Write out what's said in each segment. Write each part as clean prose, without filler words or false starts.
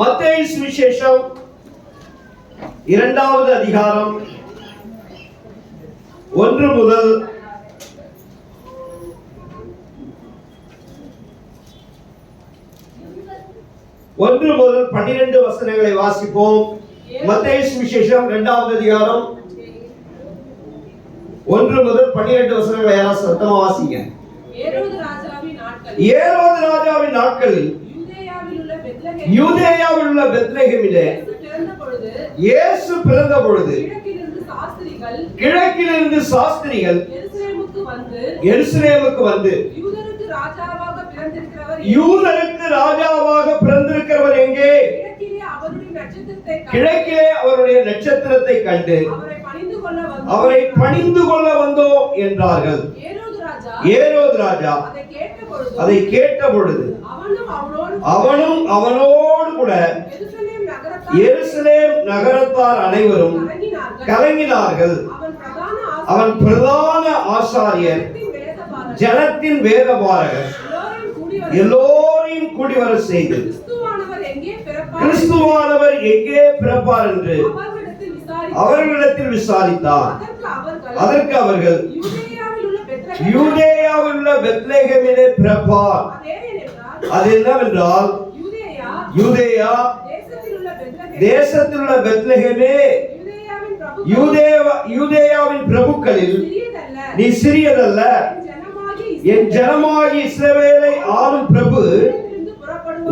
மத்தேயு சுவிசேஷம் 2வது அதிகாரம் 1 முதல் 12 வசனங்களை வாசிப்போம். மத்தேயு சுவிசேஷம் 2வது அதிகாரம் 1 முதல் 12 வசனங்களை யாராவது சத்தமா வாசிங்க. ஏரோது ராஜாவின் நாட்களில் யூதேயாவில் உள்ள பெத்லகேமிலே இயேசு பிறந்த பொழுது கிழக்கிலிருந்து சாஸ்திரிகள் எருசலேமுக்கு வந்து யூதருக்கு ராஜாவாக பிறந்திருக்கிறவர் எங்கே? கிழக்கிலே அவருடைய நட்சத்திரத்தை கண்டு அவரை பணிந்து கொள்ள வந்தோம் என்றார்கள். ஏரோது ராஜா அதை கேட்ட பொழுது அவனும் அவனோடு கூட எருசலேம் நகரத்தார் அனைவரும் கலங்கினார்கள். அவன் பிரதான ஆசாரியர் ஜனத்தின் வேதபாரகர் எல்லோரையும் கூடி வர செய்து கிறிஸ்துவானவர் எங்கே பிறப்பார் என்று அவர்களிடத்தில் விசாரித்தார். அதற்கு அவர்கள் யூதேயாவில் உள்ள பெத்லகேமிலே பிறப்பார். அது என்னவென்றால் யூதேயா தேசத்தில் உள்ள பெத்லகேமே யூதேயாவின் பிரபுக்களில் நீ சிறியதல்ல, என் ஜனமாகி இஸ்ரவேலை ஆளும் பிரபு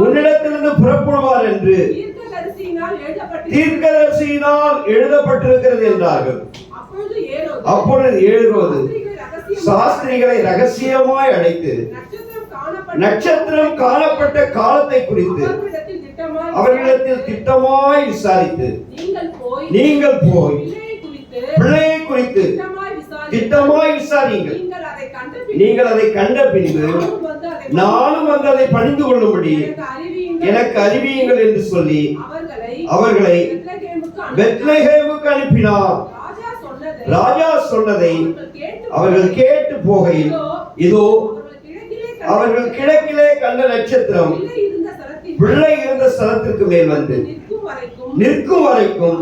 உன்னிடத்திலிருந்து புறப்படுவார் என்று தீர்க்கதரிசியினால் எழுதப்பட்டிருக்கிறது என்றார்கள். அப்பொழுது ஏரோது சாஸ்திரிகளை ரகசியமாய் அழைத்து நட்சத்திரம் காணப்பட்ட காலத்தை குறித்து அவர்களிடத்தில் திட்டமாய் விசாரித்து நீங்கள் போய் பிள்ளையை குறித்து திட்டமாய் விசாரியுங்கள். நீங்கள் அதை கண்ட பின்பு நானும் வந்து அதை பணிந்து கொள்ளும்படி எனக்கு அறிவியுங்கள் என்று சொல்லி அவர்களை பெத்லகேமுக்கு அனுப்பினார். ராஜா சொன்னதை அவர்கள் கேட்டு போகையில் இதோ அவர்கள் கிழக்கிலே கண்ட நட்சத்திரம் பிள்ளை இருந்த ஸ்தலத்திற்கு மேல் வந்து நிற்கும் வரைக்கும்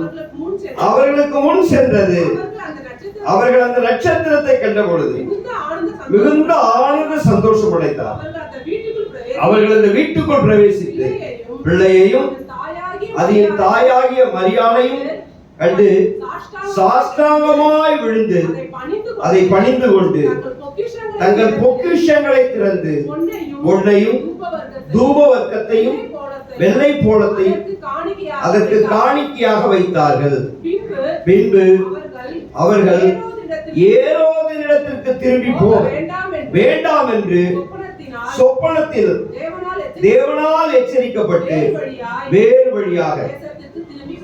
அவர்களுக்கு முன் சென்றது. அவர்கள் அந்த நட்சத்திரத்தை கண்ட பொழுது மிகுந்த ஆனந்த சந்தோஷம் அடைந்தார். அவர்கள் அந்த வீட்டுக்குள் பிரவேசித்து பிள்ளையையும் அதன் தாயாகிய மரியாதையும் கண்டு சாஷ்டாங்கமாய் விழுந்து அதை பணிந்து கொண்டு தங்கள் பொக்கிஷங்களை திறந்து பொன்னையும் தூப வர்க்கத்தையும் வெள்ளை போலத்தையும் அதற்கு காணிக்கையாக வைத்தார்கள். பின்பு அவர்கள் ஏரோதினிடத்திற்கு திரும்பி போக வேண்டாம் என்று சொப்பனத்தில் தேவனால் எச்சரிக்கப்பட்டு வேறு வழியாக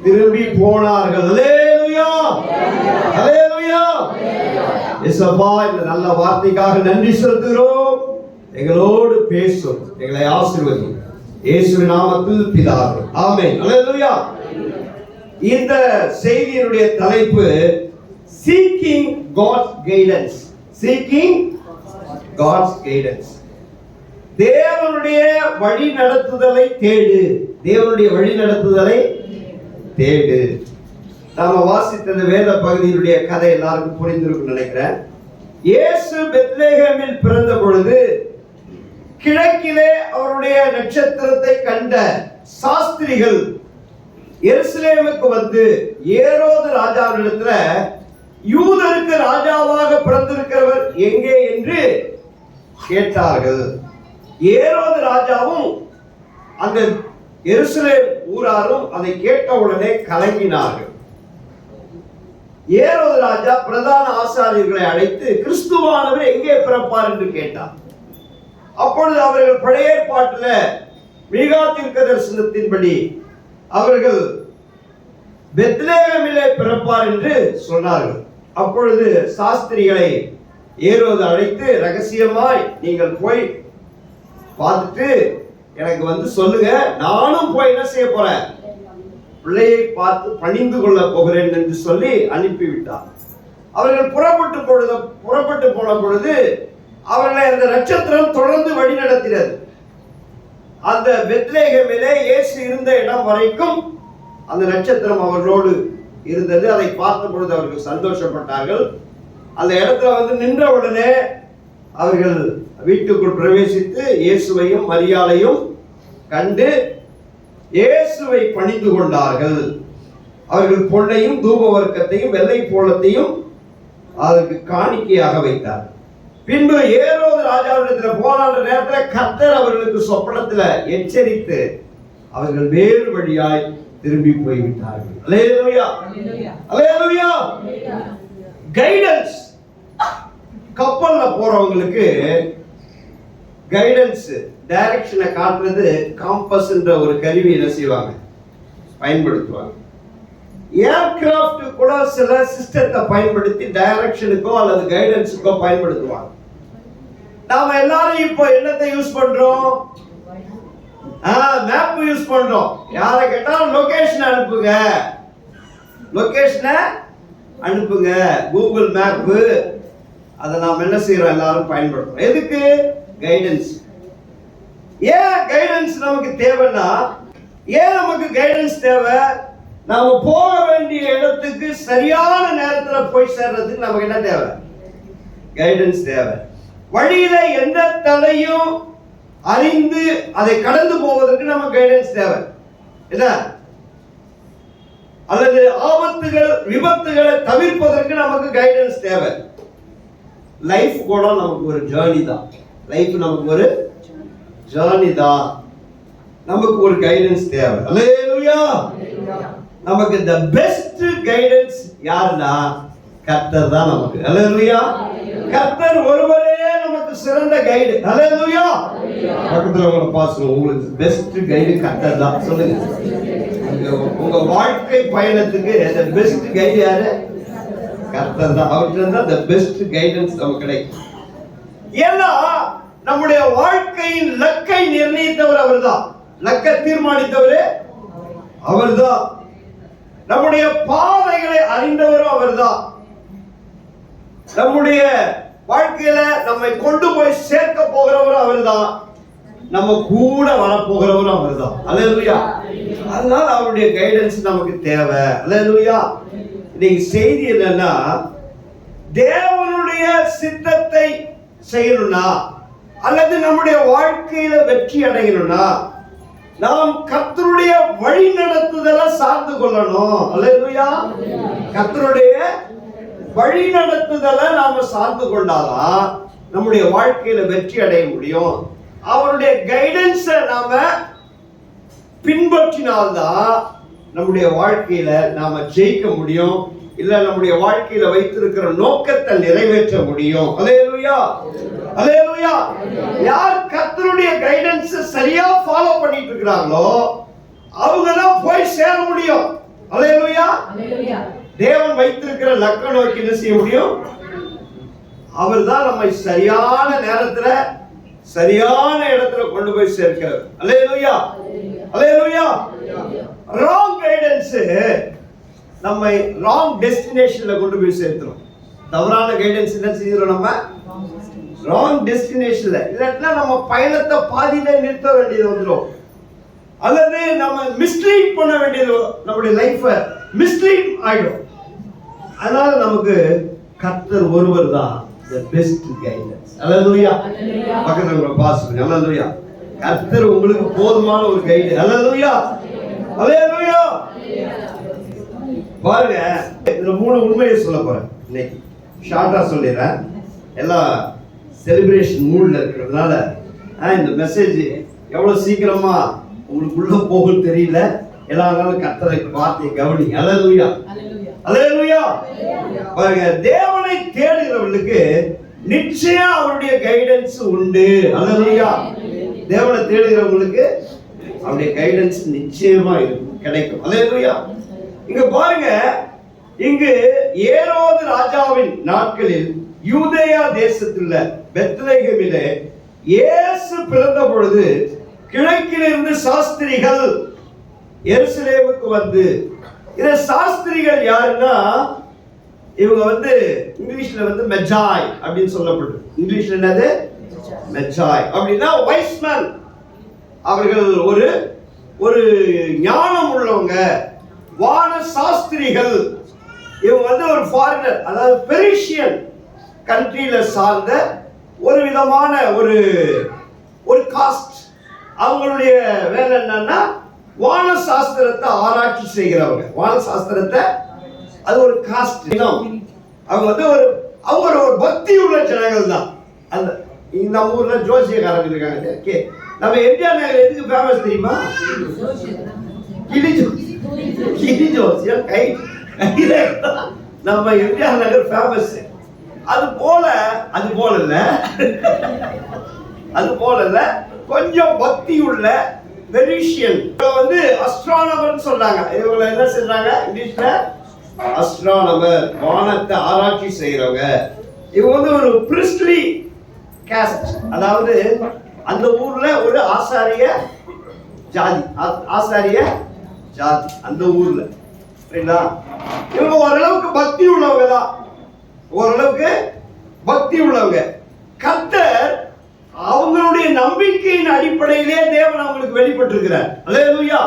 திரும்பி போனார்கள். அல்லேலூயா, அல்லேலூயா. இயேசுவா, இந்த நல்ல வார்த்தைக்காக நன்றி செலுத்துகிறோம். எங்களோடு பேசும், எங்களை ஆசீர்வதியும். இயேசுவின் நாமத்தில் பிதாவே, ஆமென். அல்லேலூயா. இந்த செய்தியினுடைய தலைப்பு Seeking God's Guidance. Seeking God's Guidance. தேவனுடைய வழி நடத்துதலை தேடு. தேவனுடைய வழி நடத்துதலை தேடு. நாம வாசித்த வேத பகுதியினுடைய கதை எல்லாருக்கும் புரிந்திருக்கும் நினைக்கிறேன். இயேசு பெத்லகேமில் பிறந்த பொழுது கிழக்கிலே அவருடைய நட்சத்திரத்தை கண்ட சாஸ்திரிகள் எருசலேமுக்கு வந்து ஏரோது ராஜாவிடத்துல யூதருக்கு ராஜாவாக பிறந்திருக்கிறவர் எங்கே என்று கேட்டார்கள். ஏரோது ராஜாவும் அந்த எருசலேம் ஊராரும் அதை கேட்டவுடனே கலங்கினார்கள். ஏரோது ராஜா பிரதான ஆசாரியர்களை அழைத்து கிறிஸ்துவானவர் எங்கே பிறப்பார் என்று கேட்டார். அப்பொழுது அவர்கள் பழைய ஏற்பாட்டில் மீகா தீர்க்கதரிசனத்தின்படி அவர்கள் பெத்லகேமிலே பிறப்பார் என்று சொன்னார்கள். அப்பொழுது சாஸ்திரிகளை ஏரோது அழைத்து ரகசியமாய் நீங்கள் போய் பார்த்துட்டு எனக்கு வந்து சொல்லுங்க, நானும் போய் என்ன செய்ய போறேன், பிள்ளையை பார்த்து பணிந்து கொள்ள போகிறேன் என்று சொல்லி அனுப்பிவிட்டார். அவர்கள் புறப்பட்டு போன பொழுது அவர்களை அந்த நட்சத்திரம் தொடர்ந்து வழி நடத்தினது. அந்த பெத்லேகேமிலே இயேசு இருந்த இடம் வரைக்கும் அந்த நட்சத்திரம் அவர்களோடு இருந்தது. அதை பார்த்த பொழுது அவர்கள் சந்தோஷப்பட்டார்கள். அந்த இடத்துல வந்து நின்ற உடனே அவர்கள் வீட்டுக்குள் பிரவேசித்து இயேசுவையும் மரியாளையும் கண்டு இயேசுவை பணிந்து கொண்டார்கள். அவர்கள் பொன்னையும் தூப வர்க்கத்தையும் வெள்ளை போலத்தையும் அதற்கு காணிக்கையாக வைத்தார். பின்பு ஏரோது ராஜாவிடத்தில் போன நேரத்தில் கர்த்தர் அவர்களுக்கு சொப்பனத்தில் எச்சரித்து அவர்கள் வேறு வழியாய் திரும்பி போய்விட்டார்கள். அல்லேலூயா, அல்லேலூயா. கைடன்ஸ். கப்பல்ல போறவங்களுக்கு கைடன்ஸ், டைரக்ஷனை காட்டுறது காம்பஸ் என்ற ஒரு கருவி என்ன செய்வாங்க, பயன்படுத்துவாங்க. ஏர்கிராஃப்ட் கூட சில சிஸ்டத்தை பயன்படுத்தி டைரக்ஷனுக்கோ அல்லது கைடன்ஸுக்கோ பயன்படுத்துவாங்க. நாம எல்லாரும் இப்போ என்னத்தை யூஸ் பண்றோம்? மேப் யூஸ் பண்றோம். யாரை கேட்டாலும் லொகேஷன் அனுப்புங்க, லொகேஷனை அனுப்புங்க, கூகுள் மேப். அதை நாம் என்ன செய்யறோம், எல்லாரும் பயன்படுத்துறோம். எதுக்கு? கைடன்ஸ். ஏன் கைடன்ஸ் நமக்கு தேவைன்னா, ஏன் நமக்கு கைடன்ஸ் தேவை? நாம போக வேண்டிய இடத்துக்கு சரியான நேரத்தில் போய் சேர்றதுக்கு நமக்கு என்ன தேவை? கைடன்ஸ் தேவை. வழியில எந்த தடையும் அறிந்து அதை கடந்து போவதற்கு நமக்கு கைடன்ஸ் தேவை. என்ன? அல்லது ஆபத்துகள் விபத்துகளை தவிர்ப்பதற்கு நமக்கு கைடன்ஸ் தேவை. லைஃப் கூட நமக்கு ஒரு ஜர்னி தான். லைஃப் நமக்கு ஒரு ஜர்னி தான். நமக்கு ஒரு கைடன்ஸ் தேவை. அல்லேலூயா. நமக்கு the best guidance யாருன்னா கர்த்தர் தான் நமக்கு. அல்லேலூயா. கர்த்தர் ஒருவரே நமக்கு சிறந்த கைடு. அல்லேலூயா. பக்கத்துல உங்களை பாசுங்க, உங்களுக்கு பெஸ்ட் கைடு கர்த்தர் தான். சொல்லுங்க, உங்க வாழ்க்கை பயணத்துக்கு the best கைடு யாரு? கர்த்தர் தான். அவர்கிட்ட தான் the best guidance நமக்கு கிடைக்கும். ஏன்னா நம்முடைய வாழ்க்கையின் லக்கை நிர்ணயித்தவர் அவர்தான். லக்கை தீர்மானித்தவர் அவர்தான். நம்முடைய பாதைகளை அறிந்தவரும் அவர்தான். நம்முடைய வாழ்க்கையில நம்மை கொண்டு போய் சேர்க்க போகிறவரும் அவர்தான். நம்ம கூட வரப்போகிறவரும் அவர்தான். அல்லேலூயா. அதனால அவருடைய கைடன்ஸ் நமக்கு தேவை. அல்லேலூயா. இன்னைக்கு செய்தி என்னன்னா, தேவனுடைய சித்தத்தை செய்யணும்னா அல்லது நம்முடைய வாழ்க்கையில வெற்றி அடையணும்னா நாம் கர்த்தருடைய வழி நடத்துதலை சார்ந்து கொள்ளணும். அல்லேலூயா. கர்த்தருடைய வழி நடத்துதலை நாம சார்ந்து கொண்டாதான் நம்முடைய வாழ்க்கையில வெற்றி அடைய முடியும். அவருடைய கைடன்ஸை நாம பின்பற்றினால்தான் நம்முடைய வாழ்க்கையில நாம ஜெயிக்க முடியும். இல்ல நம்முடைய வாழ்க்கையில வைத்திருக்கிற நோக்கத்தை நிறைவேற்ற முடியும். அல்லேலூயா, அல்லேலூயா. யார் கர்த்தருடைய கைடன்ஸ் சரியா ஃபாலோ பண்ணிட்டு இருக்காங்களோ அவங்க தான் போய் சேர முடியும். அல்லேலூயா. தேவன் வைத்திருக்கிற லக்க நோக்கி என்ன செய்ய முடியும்? அவர் தான் நம்மை சரியான நேரத்துல சரியான இடத்துல கொண்டு போய் சேர்க்கிறார். அல்லேலூயா, அல்லேலூயா. ராங் கைடன்ஸ் நம்மை ராங் டெஸ்டினேஷன்ல கொண்டு போய் சேர்த்துரும். தவறான கைடன்ஸ் என்ன செய்யறோம்? நம்ம ராங் டெஸ்டினேஷன்ல, இல்லைன்னா நம்ம பயணத்தை பாதியில நிறுத்த வேண்டியது வந்துடும். அல்லது நம்ம மிஸ்லீட் பண்ண வேண்டியது, நம்முடைய லைஃபை மிஸ்லீட் ஆயிடும். அதனால நமக்கு கர்த்தர் ஒருவர் தான் the best guidance. அல்லேலூயா. பக்கத்துல உங்களை பாசுங்க. அல்லேலூயா. கர்த்தர் உங்களுக்கு போதுமான ஒரு கைடு. அல்லேலூயா, அல்லேலூயா. பாருங்க, இதுல 3 உண்மையை சொல்ல போறேன். இன்னைக்கு ஷார்ட்டா சொல்லிடுறேன். எல்லாம் செலிப்ரேஷன் மூட்ல இருக்கிறதுனால இந்த மெசேஜ் எவ்வளவு சீக்கிரமா உங்களுக்குள்ள போகும் தெரியல. எல்லா நாளும் கர்த்தரை வார்த்தையை கவனி. அல்லேலூயா, அல்லேலூயா. பாருங்க, தேவனை தேடுகிறவர்களுக்கு நிச்சயம் அவருடைய கைடன்ஸ் உண்டு. அல்லேலூயா. தேவனை தேடுகிறவங்களுக்கு அவருடைய கைடன்ஸ் நிச்சயமா கிடைக்கும். அல்லேலூயா. இங்க பாருங்க, இங்கு ஏரோது ராஜாவின் நாட்களில் யூதேயா தேசத்தில் பெத்லகேமிலே இயேசு பிறந்த பொழுது கிழக்கிலிருந்து சாஸ்திரிகள் எருசலேமுக்கு வந்து, இந்த சாஸ்திரிகள் யாருன்னா இவங்க இங்கிலீஷ்ல மெஜாய் அப்படின்னு சொல்லப்படுது. இங்கிலீஷ்ல என்னது? மெஜாய் அப்படின்னா வைஸ்மேன். அவர்கள் ஒரு ஒரு ஞானம் உள்ளவங்க, வான சாஸ்திரிகள். இவங்க வந்து ஒரு ஃபாரினர், அதாவது பெர்ஷியன் கண்ட்ரியில சார்ந்த ஒரு விதமான ஒரு ஒரு காஸ்ட். அவங்களுடைய வேலை என்னன்னா வான சாஸ்திரத்தை ஆராய்ச்சி செய்கிறவங்க. வான சாஸ்திரத்தை அது ஒரு காஸ்ட். அவங்க வந்து அவங்க ஒரு பக்தி உள்ள ஜனங்கள் தான். அந்த நம்ம ஊர்ல ஜோசியக்காரங்க இருக்காங்க. நம்ம எம்ஜிஆர் நகர் எதுக்கு ஃபேமஸ் தெரியுமா? கிளி ஜோசியம் கை நம்ம எம்ஜிஆர் நகர் ஃபேமஸ். அது போல இல்ல கொஞ்சம் பக்தி உள்ள பெரிஷியன் வந்து அஸ்ட்ரானமர் சொல்றாங்க. இவங்க என்ன சொல்றாங்க இங்கிலீஷ்ல? அஸ்ட்ரானமர், வானத்தை ஆராய்ச்சி செய்யறவங்க. இவங்க வந்து ஒரு பிரிஸ்ட்லி காஸ்ட், அதாவது அந்த ஊர்ல ஒரு ஆசாரிய ஜாதி அந்த ஊர்ல. சரிங்களா? இவங்க ஓரளவுக்கு பக்தி உள்ளவங்க. கர்த்தர் அவங்களுடைய நம்பிக்கையின் அடிப்படையிலே தேவன் அவங்களுக்கு வெளிப்பட்டிருக்கிறார். அல்லேலூயா.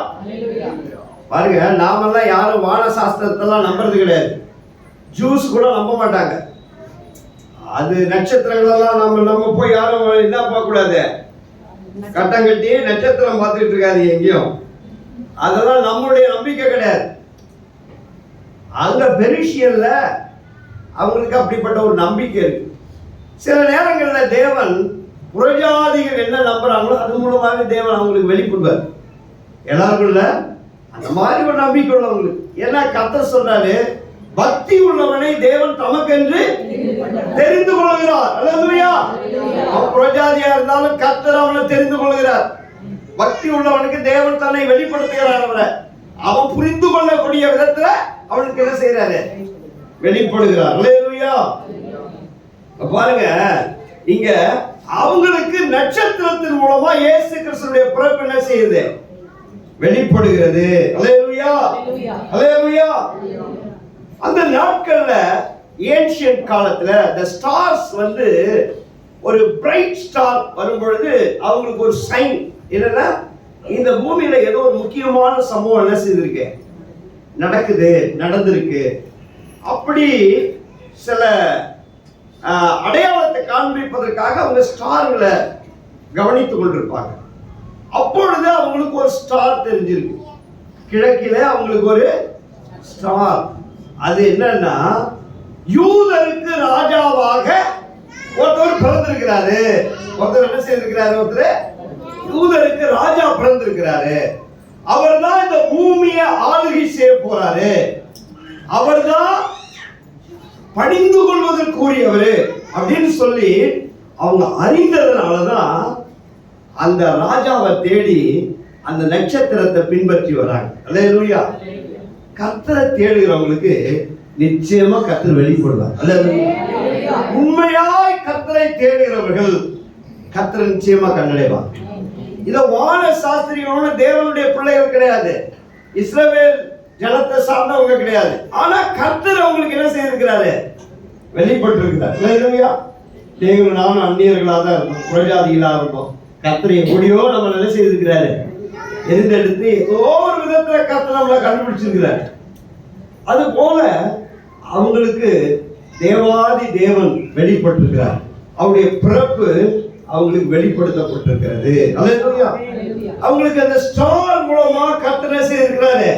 பாருங்க, நாமெல்லாம் யாரும் வான சாஸ்திரத்தெல்லாம் நம்புறது கிடையாது. ஜூஸ் கூட நம்ப மாட்டாங்க. அது நட்சத்திரங்கள் எல்லாம் நம்ம போய் யாரும் என்ன பார்க்க கூடாது, கட்டம் கட்டி நட்சத்திரம் பார்த்துட்டு இருக்காது எங்கேயும். அதெல்லாம் நம்மளுடைய நம்பிக்கை கிடையாது. அங்க பெரிஷியன்ல அவங்களுக்கு அப்படிப்பட்ட ஒரு நம்பிக்கை இருக்கு. சில நேரங்களில் தேவன் புறஜாதிகள் என்ன நம்புறாங்களோ அது மூலமாக தேவன் அவங்களுக்கு வெளிப்படுவார். எல்லாருக்குள்ள அந்த மாதிரி ஒரு நம்பிக்கை உள்ளவங்களுக்கு. ஏன்னா கர்த்தர் சொல்றாரு, பக்தி உள்ளவனை தேவன் தமக்கென்று தெரிந்து கொள்கிறார். அல்லேலூயா. அவன் புறஜாதியா இருந்தாலும் கர்த்தர் அவனை தெரிந்து கொள்கிறார். பக்தி உள்ளவனுக்கு தேவன் தன்னை வெளிப்படுத்துகிறார். அவன் புரிந்து கொள்ளக்கூடிய விதத்துல அவனுக்கு என்ன செய்யறாரு? வெளிப்படுகிறார். அல்லேலூயா. பாருங்க, இங்க அவங்களுக்கு நட்சத்திரத்தின் மூலமா இயேசு கிறிஸ்துவின் பிறப்பு என்ன செய்யுது? வெளிப்படுகிறது. அல்லேலூயா. அல்லேலூயா. அந்த நாட்கள்ல ஏன்ஷியன்ட் காலத்துல the stars வந்து ஒரு பிரைட் ஸ்டார் வரும்பொழுது அவங்களுக்கு ஒரு சைன் என்னன்னா, இந்த பூமியில ஏதோ ஒரு முக்கியமான சம்பவம் என்ன செய்திருக்கு, நடந்திருக்கு. அப்படி சில அடையாளத்தை காண்பிப்பதற்காக அவங்க ஸ்டார்களை கவனித்துக் கொண்டிருப்பாங்க. அப்பொழுது அவங்களுக்கு ஒரு ஸ்டார் தெரிஞ்சிருக்கு. கிழக்கில அவங்களுக்கு ஒரு ஸ்டார். அது என்னன்னா, யூதருக்கு ராஜாவாக ஒருத்தர் பிறந்திருக்கிறாரு. ஒருத்தர் என்ன செய்திருக்கிறாரு? ஒருத்தர் யூதருக்கு ராஜா பிறந்திருக்கிறாரு. அவர் தான் இந்த பூமியை ஆளுகை செய்ய போறாரு. அவர் தான் பணிந்து கொள்வதற்குரியவர் அப்படின்னு சொல்லி அவங்க அறிந்ததுனாலதான் அந்த ராஜாவை தேடி அந்த நட்சத்திரத்தை பின்பற்றி வராங்க. அல்லேலூயா. கர்த்தரை தேடுகிறவங்களுக்கு நிச்சயமா கர்த்தர் வெளிப்படுவார். அல்லேலூயா. உண்மையாய் கர்த்தரை தேடுகிறவர்கள் கர்த்தரை நிச்சயமா கண்டடைவார். இத வான சாஸ்திரிகளோட தேவனுடைய பிள்ளைகள் கிடையாது, இஸ்ரவேல் ஜனத்தை சார்ந்தவங்க கிடையாது. ஆனா கர்த்தர் அவங்களுக்கு என்ன செய்திருக்கிறாரு? வெளிப்பட்டு இருக்கிறார். அல்லேலூயா. நீங்களும் நானும் அந்நியர்களாக தான் இருந்தோம், புறஜாதிகளாக இருந்தோம். கர்த்தர் எப்படியோ நம்ம என்ன செய்திருக்கிறாரு? எரிந்தெடுத்து ஏதோ ஒரு விதத்துல கர்த்தர் நம்மளை கண்டுபிடிச்சிருக்கிறார். அது போல அவங்களுக்கு தேவாதி தேவன் வெளிப்பட்டிருக்கிறார். அவருடைய பிறப்பு அவங்களுக்கு வெளிப்படுத்தப்பட்டிருக்கிறது. அல்லேலூயா. அவங்களுக்கு அந்த ஸ்டார் மூலமா கர்த்தர் என்ன செய்திருக்கிறாரு?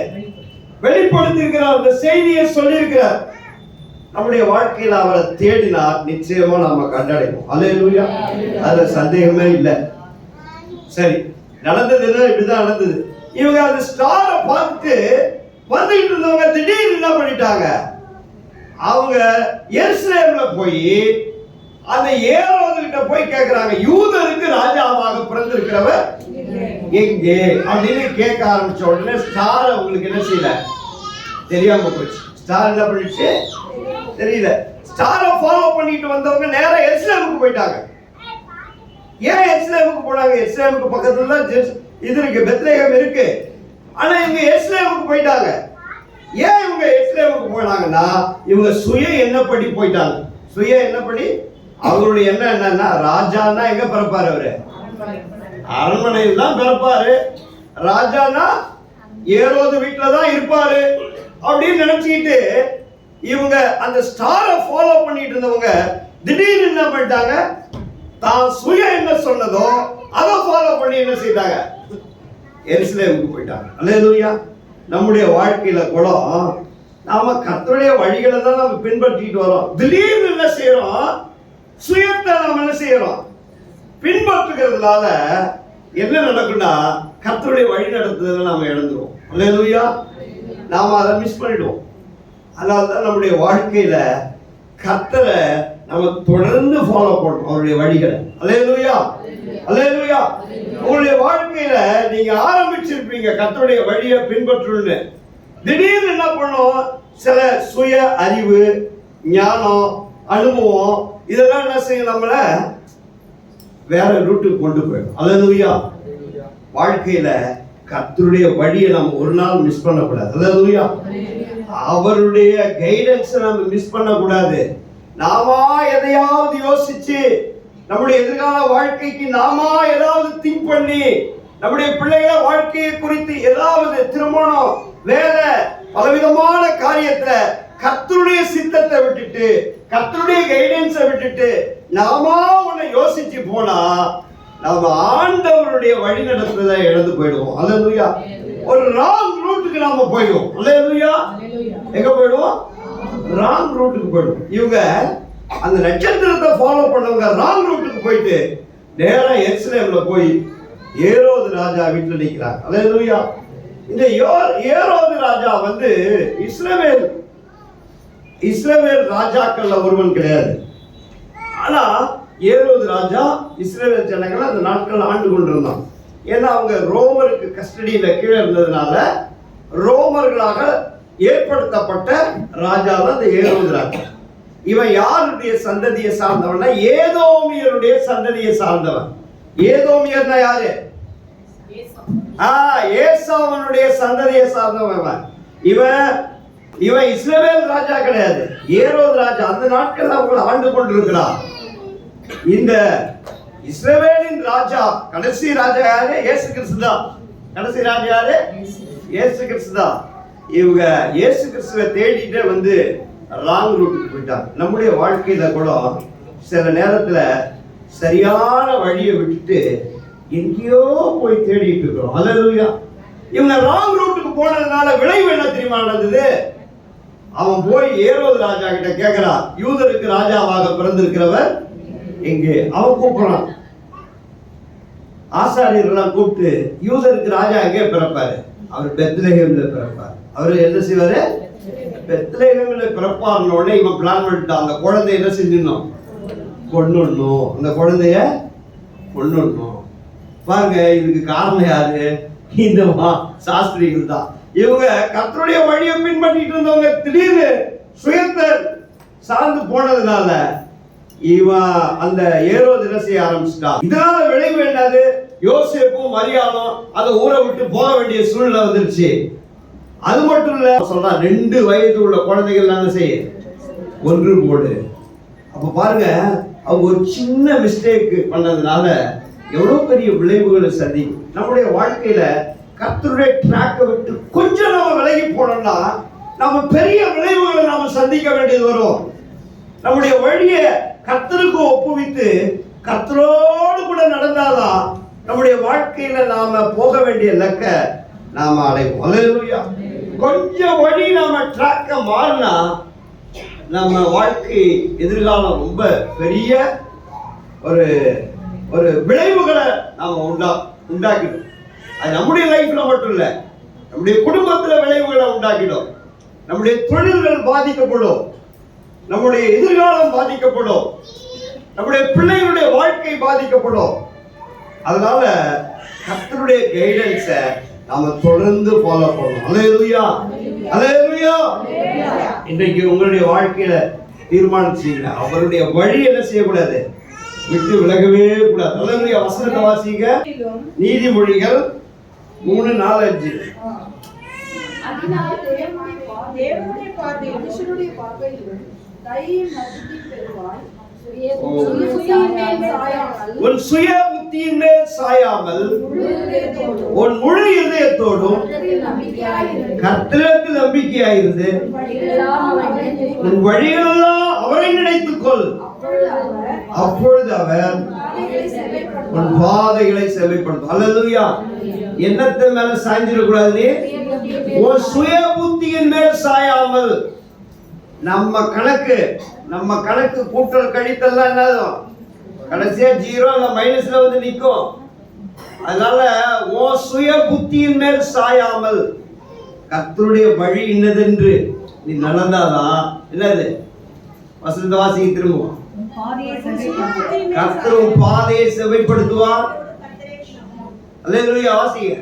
வெளிப்படுத்தி இருக்கிறார். அந்த செய்தியை சொல்லி இருக்கிறார். நம்முடைய வாழ்க்கையில் அவரை தேடினார், நிச்சயமா நம்ம கண்டடைவோம். அல்லேலூயா. அதுல சந்தேகமே இல்லை. சரி, நடந்தது என்ன? இப்படிதான் நடந்தது. இவங்க அந்த ஸ்டாரை பார்த்து வந்துட்டு இருந்தவங்க திடீர்னு என்ன பண்ணிட்டாங்க? அவங்க எருசலேம்ல போய் அந்த ஏரோதுகிட்ட போய் கேட்கிறாங்க, யூதருக்கு ராஜாவாக பிறந்திருக்கிறவர் எங்கே அப்படின்னு கேட்க ஆரம்பிச்ச உடனே ஸ்டார் அவங்களுக்கு என்ன செய்யல, தெரியாம போச்சு. ஸ்டார் என்ன பண்ணிச்சு தெரியல. ஸ்டாரை ஃபாலோ பண்ணிட்டு வந்தவங்க நேரா எருசலேமுக்கு போயிட்டாங்க. ஏன் எருசலேமுக்கு போனாங்க? எருசலேமுக்கு பக்கத்துல தான் இது இருக்கு, பெத்லகேம் இருக்கு. ஆனா இவங்க எருசலேமுக்கு போயிட்டாங்க. ஏன் இவங்க எருசலேமுக்கு போனாங்கன்னா, இவங்க சுய எண்ணப்படி போயிட்டாங்க. சுய எண்ணப்படி அவங்களுடைய எண்ணம் என்னன்னா, ராஜான்னா எங்க பிறப்பாரு? அவரு அரண்மனையில் தான் பிறப்பாரு. ராஜானா ஏரோது வீட்டுல தான் இருப்பாரு அப்படின்னு நினைச்சுக்கிட்டு இவங்க அந்த ஸ்டாரை ஃபாலோ பண்ணிட்டு இருந்தவங்க திடீர்னு என்ன பண்ணிட்டாங்க, தான் சுய என்ன சொன்னதோ அதை ஃபாலோ பண்ணி என்ன செய்தாங்க, எருசலேமுக்கு போயிட்டாங்க. அல்லேலூயா. நம்முடைய வாழ்க்கையில கூட நாம கர்த்தருடைய வழிகளை தான் நம்ம பின்பற்றிட்டு வரோம். திடீர்னு என்ன செய்யறோம், சுயத்தை நாம என்ன செய்யறோம், பின்பற்றுகிறதுனால என்ன நடக்கும்னா கர்த்தருடைய வழி நடத்துதலை நாம இழந்துருவோம். அல்லேலூயா. நாம அதை மிஸ் பண்ணிடுவோம். அதனால்தான் நம்முடைய வாழ்க்கையில கர்த்தரை நம்ம தொடர்ந்து ஃபாலோ பண்ணணும், அவருடைய வழிகளை. அல்லேலூயா, அல்லேலூயா. உங்களுடைய வாழ்க்கையில நீங்க ஆரம்பிச்சிருப்பீங்க கர்த்தருடைய வழியை பின்பற்றணும்னு. திடீர்னு என்ன பண்ணும், சில சுய அறிவு, ஞானம், அனுபவம் இதெல்லாம் என்ன செய்யும், நம்மள வேற ரூட்டுக்கு கொண்டு போயிடும். அல்லேலூயா. வாழ்க்கையில கர்த்தருடைய வழியை நம்ம ஒரு நாள் மிஸ் பண்ணக்கூடாது. அல்லேலூயா. அவருடைய கைடன்ஸை நம்ம மிஸ் பண்ணக்கூடாது. நாம எதையாவது யோசிச்சு நம்முடைய எதிர்கால வாழ்க்கைக்கு நாம ஏதாவது திங்க் பண்ணி நம்முடைய பிள்ளைகளை வாழ்க்கையை குறித்து ஏதாவது திருமணம், வேலை, பலவிதமான காரியத்துல கர்த்தருடைய சித்தத்தை விட்டுட்டு கர்த்தருடைய கைடன்ஸை விட்டுட்டு நாம ஒண்ணு யோசிச்சு போனா நாம ஆண்டவருடைய வழி நடத்துறதை இழந்து போயிடுவோம். அல்லேலூயா. ஒரு ராங் ரூட்டுக்கு நாம போயிடுவோம். அல்லேலூயா. எங்க போயிடுவோம், ராங் ரூட்டுக்கு போயிடுவோம். இவங்க அந்த நட்சத்திரத்தை ஃபாலோ பண்ணவங்க ராங் ரூட்டுக்கு போயிட்டு நேரா எருசலேம்ல போய் ஏரோது ராஜா வீட்டுல நிற்கிறாங்க. அல்லேலூயா. இந்த ஏரோது ராஜா வந்து இஸ்ரவேல் ராஜாக்கள்ல ஒருவன் கிடையாது. ஆனா ஏரோது ராஜா இஸ்ரவேல் ஜனங்களை அந்த நாட்கள் ஆண்டு கொண்டிருந்தான். ஏன்னா அவங்க ரோமருக்கு கஸ்டடியில கீழே இருந்ததுனால ரோமர்களாக ஏற்படுத்தப்பட்ட ராஜா தான் இந்த ஏரோது ராஜா. இவன் யாருடைய சந்ததியை சார்ந்தவன், ஏதோமியருடைய சந்ததியை சார்ந்தவன். ஏதோமியர்னா யாரு, ஏசாவனுடைய சந்ததியை சார்ந்தவன். இவன் இஸ்ரவேல் ராஜா கிடையாது, ஏரோது ராஜா. அந்த நாட்கள் அவங்களை ஆண்டு கொண்டிருக்கிறான். இந்த இஸ்ரவேலின் ராஜா, கடைசி ராஜா யாரு, இயேசு கிறிஸ்து தான். கடைசி ராஜா யாரு, இயேசு கிறிஸ்து தான். இவங்க இயேசு கிறிஸ்துவை தேடிட்டு வந்து ராங் ரூட்டுக்கு போயிட்டாங்க. நம்முடைய வாழ்க்கையில கூட சில நேரத்துல சரியான வழியை விட்டுட்டு எங்கேயோ போய் தேடிட்டு இருக்கிறோம். அல்லேலூயா. இவங்க ராங் ரூட்டுக்கு போனதுனால விளைவு என்ன தெரியுமா நடந்தது, அவன் போய் ஏரோது ராஜா கிட்ட கேட்கிறான், யூதருக்கு ராஜாவாக பிறந்திருக்கிறவர் எங்கே. அவன் கூப்பிடுறான், ஆசாரியர்கள்லாம் கூப்பிட்டு, யூதருக்கு ராஜா எங்கே பிறப்பாரு, அவர் பெத்லகேம்ல பிறப்பார். அவர் என்ன செய்வாரு, பெத்லகேம்ல பிறப்பார்னு உடனே இவன் பிளான் பண்ணிட்டான், அந்த குழந்தைய என்ன செஞ்சிடணும், கொன்னுடணும், அந்த குழந்தைய கொன்னுடணும். பாருங்க, இதுக்கு காரணம் யாரு, இந்த சாஸ்திரிகள் தான். இவங்க கர்த்தருடைய வழியை பின்பற்றிட்டு இருந்தவங்க திடீர்னு சுயத்தை சார்ந்து போனதுனால இவன் அந்த ஏரோது என்ன செய்ய ஆரம்பிச்சிட்டான். இதனால விளைவு என்னது, யோசேப்பும் மரியாளும் அந்த ஊரை விட்டு போக வேண்டிய சூழ்நிலை வந்துருச்சு. அது மட்டும் இல்ல, சொல்றான் 2 வயது உள்ள குழந்தைகள் என்ன செய்ய ஒன்று போடு. அப்ப பாருங்க, அவங்க ஒரு சின்ன மிஸ்டேக் பண்ணதுனால எவ்வளவு பெரிய விளைவுகளை சந்திக்கும். நம்முடைய வாழ்க்கையில கர்த்தருடைய ட்ராக்கை விட்டு கொஞ்சம் நம்ம விலகி போனோம்னா நம்ம பெரிய விளைவுகளை நாம சந்திக்க வேண்டியது வரும். நம்முடைய வழியை கர்த்தருக்கு ஒப்புவித்து கர்த்தரோடு கூட நடந்தாதான் நம்முடைய வாழ்க்கையில நாம போக வேண்டிய இலக்க நாம அடைவோம். அல்லேலூயா. கொஞ்சம் வழி நாம ட்ராக்க மாறினா நம்ம வாழ்க்கை எதிர்காலம் ரொம்ப பெரிய ஒரு ஒரு விளைவுகளை நாம உண்டாக்கிடும். அது நம்முடைய லைஃப்ல மட்டும் இல்ல, நம்முடைய குடும்பத்துல விளைவுகளை உண்டாக்கிடும். நம்முடைய தொழில்கள் பாதிக்கப்படும், நம்முடைய எதிர்காலம் பாதிக்கப்படும், நம்முடைய பிள்ளைகளுடைய வாழ்க்கை பாதிக்கப்படும். அதனால கர்த்தருடைய கைடன்ஸை நாம தொடர்ந்து ஃபாலோ பண்ணணும். அல்லேலூயா, அல்லேலூயா. இன்றைக்கு உங்களுடைய வாழ்க்கையில தீர்மானிச்சீங்க, அவருடைய வழி என்ன செய்யக்கூடாது, விட்டு விலகவே கூடாது. அல்லேலூயா. வசனத்தை வாசிங்க, நீதிமொழிகள் 3:4-5. அதனால் தேவனுடைய பார்வை மனுஷனுடைய பார்வையிலும் தயையும் மதிப்பையும் பெறுவாய். உன் சுய புத்தி புத்தியின் மேல் சாயாமல் உன் முழு இதயத்தோடும் கர்த்தரிடத்தில் நம்பிக்கையாயிருந்து உன் வழிகளெல்லாம் அவரை நினைத்துக்கொள். அப்பொழுது அவர் உன் பாதைகளை செவைப்படுத்தும். அல்லேலூயா. என்னத்தை மேல சாய்ந்திடக்கூடாது? உன் சுய புத்தியின் மேல் சாயாமல். நம்ம கணக்கு கூட்டல் கழித்தல்லாம் என்னதும் கடைசியா ஜீரோ இல்ல மைனஸ்ல வந்து நிற்கும். அதனால உன் சுய புத்தியின் மேல் சாயாமல் கர்த்தருடைய வழி இன்னதென்று நீ நடந்தாதான் என்னது வசந்த வாசிக்கு திரும்புவான். கர்த்தர் உன் பாதையை செவைப்படுத்துவார். அல்லேலூயா. வாசிங்க.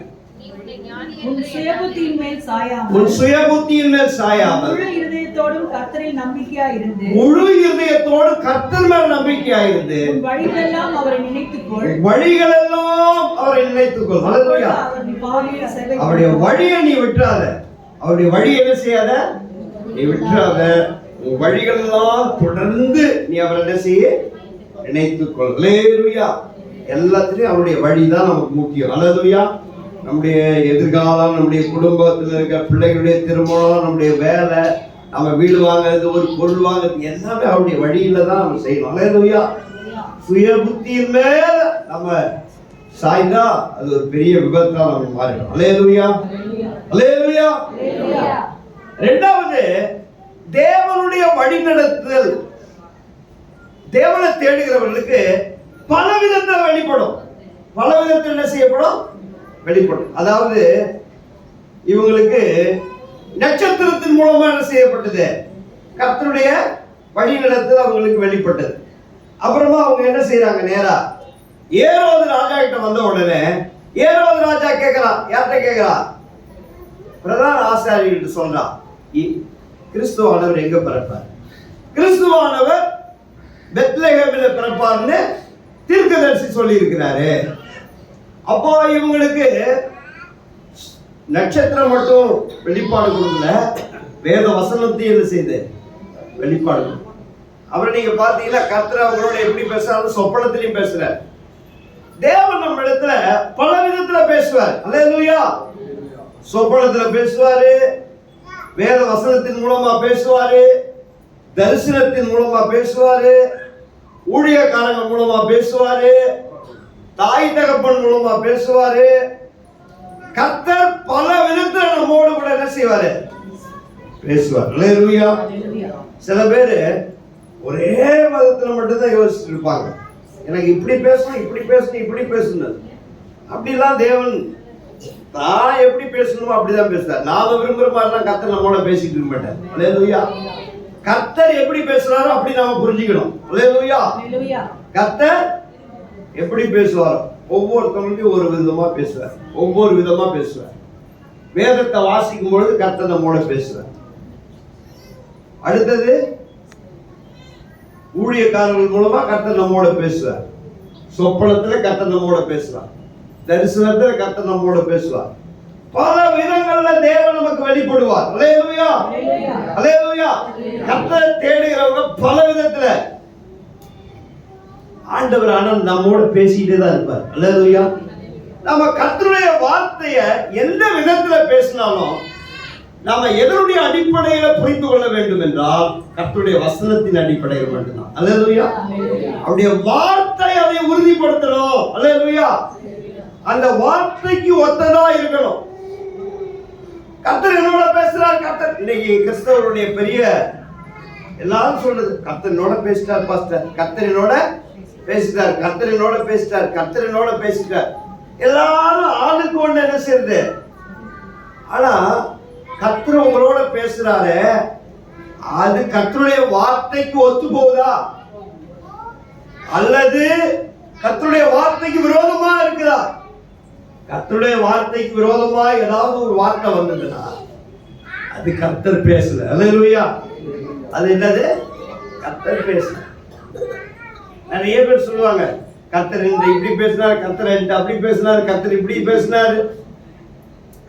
உன் சுயபுத்தியின் மேல் சாயாமல் முழு இதயத்தோடும் கர்த்தர் மேல் நம்பிக்கையாயிருந்து வழிகளெல்லாம் அவரை நினைத்துக்கொள். அல்லேலூயா. அவருடைய வழியை நீ விட்டுறாத. அவருடைய வழி என்ன செய்யாத? நீ விட்டுறாத. உன் வழிகளெல்லாம் தொடர்ந்து நீ அவரை என்ன செய்ய? நினைத்துக்கொள். அல்லேலூயா. எல்லாத்துலயும் அவருடைய வழிதான் நமக்கு முக்கியம். அல்லேலூயா. நம்முடைய எதிர்காலம், நம்முடைய குடும்பத்தில் இருக்க பிள்ளைகளுடைய திருமணம், நம்முடைய வேலை, நம்ம வீடு வாங்குறது, ஒரு பொருள் வாங்குறது எல்லாமே அவருடைய வழியில தான் நம்ம செய்யணும். அல்லேலூயா. சுய புத்தியின் மேல நம்ம சாய்ந்தா அது ஒரு பெரிய விபத்தா நம்ம மாறிடும். அல்லேலூயா. அல்லேலூயா. இரண்டாவது, தேவனுடைய வழிநடத்துதல். தேவனை தேடுகிறவர்களுக்கு பல விதத்தில் வெளிப்படும். பல விதத்தில் என்ன செய்யப்படும்? வெளிப்படும். அதாவது இவங்களுக்கு நட்சத்திரத்தின் மூலமா என்ன செய்யப்பட்டது? கர்த்தருடைய வழிநடத்துதல் அவங்களுக்கு வெளிப்பட்டது. அப்புறமா அவங்க என்ன செய்யறாங்க? நேரா ஏரோது ராஜா கிட்ட வந்த உடனே ஏரோது ராஜா கேட்கிறான். யார்கிட்ட கேட்கிறான்? பிரதான ஆசாரியர்கிட்ட சொல்றான், கிறிஸ்துவானவர் எங்க பிறப்பார்? கிறிஸ்துவானவர் பெத்லகேமில் பிறப்பார்னு தீர்க்கதரிசி சொல்லி இருக்கிறாரு. அப்போ இவங்களுக்கு நட்சத்திரம் மட்டும் வெளிப்பாடு கொடுக்கல, வேத வசனத்தை என்ன செய்து வெளிப்பாடு. அப்புறம் நீங்க பாத்தீங்கன்னா கர்த்தர் அவங்களோட எப்படி பேசுறாரு? சொப்பனத்திலையும் பேசுறாரு. தேவன் நம்ம இடத்துல பல விதத்துல பேசுவார். அல்லேலூயா. சொப்பனத்துல பேசுவாரு, வேத வசனத்தின் மூலமா பேசுவாரு, தரிசனத்தின் மூலமா பேசுவாரு, ஊழியக்காரங்க மூலமா பேசுவாரு, தாய் தகப்பன் மூலமா பேசுவாரு. கர்த்தர் பல விதத்துல நம்மோடு கூட என்ன செய்வாரு? பேசுவார். அல்லேலூயா. சில பேரு ஒரே மதத்துல மட்டும்தான் யோசிச்சுட்டு இருப்பாங்க. எனக்கு இப்படி பேசணும், இப்படி பேசணும், இப்படி பேசணும். அப்படிலாம் தேவன் நான் எப்படி பேசணுமோ அப்படிதான் பேசுறார். நாம விரும்புற மாதிரிலாம் கர்த்தர் நம்மோட பேசிட்டு இருக்க மாட்டார். அல்லேலூயா. கர்த்தர் எப்படி பேசுறாரோ அப்படி நாம புரிஞ்சுக்கணும். அல்லேலூயா. கர்த்தர் எப்படி பேசுவாரோ ஒவ்வொருத்தவங்களுக்கும் ஒரு விதமா பேசுவார், ஒவ்வொரு விதமா பேசுவார். வேதத்தை வாசிக்கும் பொழுது கர்த்தர் நம்மோட பேசுவார். அடுத்தது ஊழியக்காரர்கள் மூலமா கர்த்தர் நம்மோட பேசுவார். சொப்பனத்துல கர்த்தர் நம்மோட பேசுவார், தரிசனத்துல கர்த்தர் நம்மோட பேசுவார். பல விதங்கள்ல தேவன் நமக்கு வெளிப்படுவார். அல்லேலூயா. அல்லேலூயா. கர்த்தரை தேடுகிறவங்க பல விதத்துல ஆண்டவர் ஆனால் நம்மோட பேசிட்டே தான் இருப்பார். அல்லேலூயா. நம்ம கர்த்தருடைய வார்த்தைய எந்த விதத்துல பேசினாலும் நாம எதனுடைய அடிப்படையில புரிந்து கொள்ள வேண்டும் என்றால் கர்த்தருடைய வசனத்தின் அடிப்படையில் மட்டும்தான். அல்லேலூயா. அவருடைய வார்த்தை அதை உறுதிப்படுத்தணும். அல்லேலூயா. அந்த வார்த்தைக்கு ஒத்ததா இருக்கணும். கர்த்தர் என்னோட பேசுறார். கர்த்தர் இன்னைக்கு கிறிஸ்தவருடைய பெரிய எல்லாரும் சொல்றது கர்த்தர் என்னோட பேசிட்டார் பாஸ்டர், கர்த்தர் என்னோட பேசிட்டார், கர்த்தர் என்னோட பேசிட்டார், கர்த்தர் என்னோட பேசிட்டார். எல்லாரும் ஆளுக்கு ஒண்ணு என்ன செய்யுது. ஆனா கர்த்தர் உங்களோட பேசுறாரு, அது கர்த்தருடைய வார்த்தைக்கு ஒத்து போகுதா அல்லது கர்த்தருடைய வார்த்தைக்கு விரோதமா இருக்குதா? கர்த்தருடைய வார்த்தைக்கு விரோதமா ஏதாவது ஒரு வார்த்தை வந்ததுன்னா அது கர்த்தர் பேசல. அல்லேலூயா. அது என்னது? கர்த்தர் பேசல. நிறைய பேர் சொல்லுவாங்க கர்த்தர் இப்படி பேசினார், கர்த்தர் அப்படி பேசினார், கர்த்தர் இப்படி பேசினார்.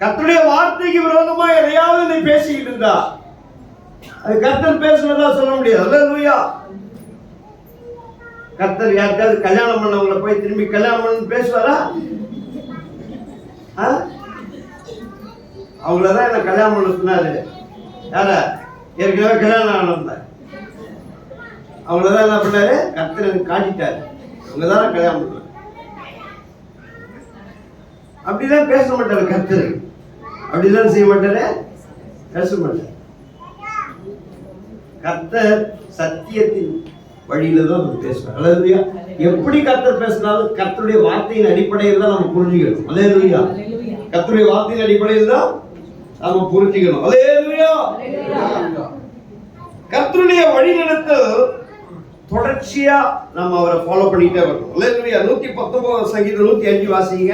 கர்த்தருடைய வார்த்தைக்கு விரோதமா எதையாவது நீ பேசிக்கிட்டு இருந்தா அது கர்த்தர் பேசுனதா சொல்ல முடியாது. அல்லேலூயா. கர்த்தர் யாருக்காவது கல்யாணம் பண்ணவங்களை போய் திரும்பி கல்யாணம் பண்ணு பேசுவாரா? அவங்களதான் என்ன கல்யாணம் பண்ண சொன்னாரு. யார? ஏற்கனவே கல்யாணம் ஆனவங்க. அவங்களதான் என்ன பண்ணாரு? கர்த்தர் எனக்கு காட்டிட்டாரு. அவங்கதான் கல்யாணம் பண்ணாரு. அப்படிதான் பேச மாட்டாரு கர்த்தர். அப்படிதான் செய்ய மாட்டாரு, பேச மாட்டாரு. கர்த்தர் சத்தியத்தின் வழியில தான் நம்ம பேசுவார். அல்லேலூயா. எப்படி கர்த்தர் பேசினாலும் கர்த்தருடைய வார்த்தையின் அடிப்படையில் தான் நம்ம புரிஞ்சுக்கணும். அல்லேலூயா. கர்த்தருடைய வார்த்தையின் அடிப்படையில் தான் நம்ம புரிஞ்சுக்கணும். அல்லேலூயா. கர்த்தருடைய வழிநடத்தல் தொடர்ச்சியா நம்ம அவரை ஃபாலோ பண்ணிட்டே வரணும். அல்லேலூயா. 119 சங்கீதம் 105 வாசிங்க.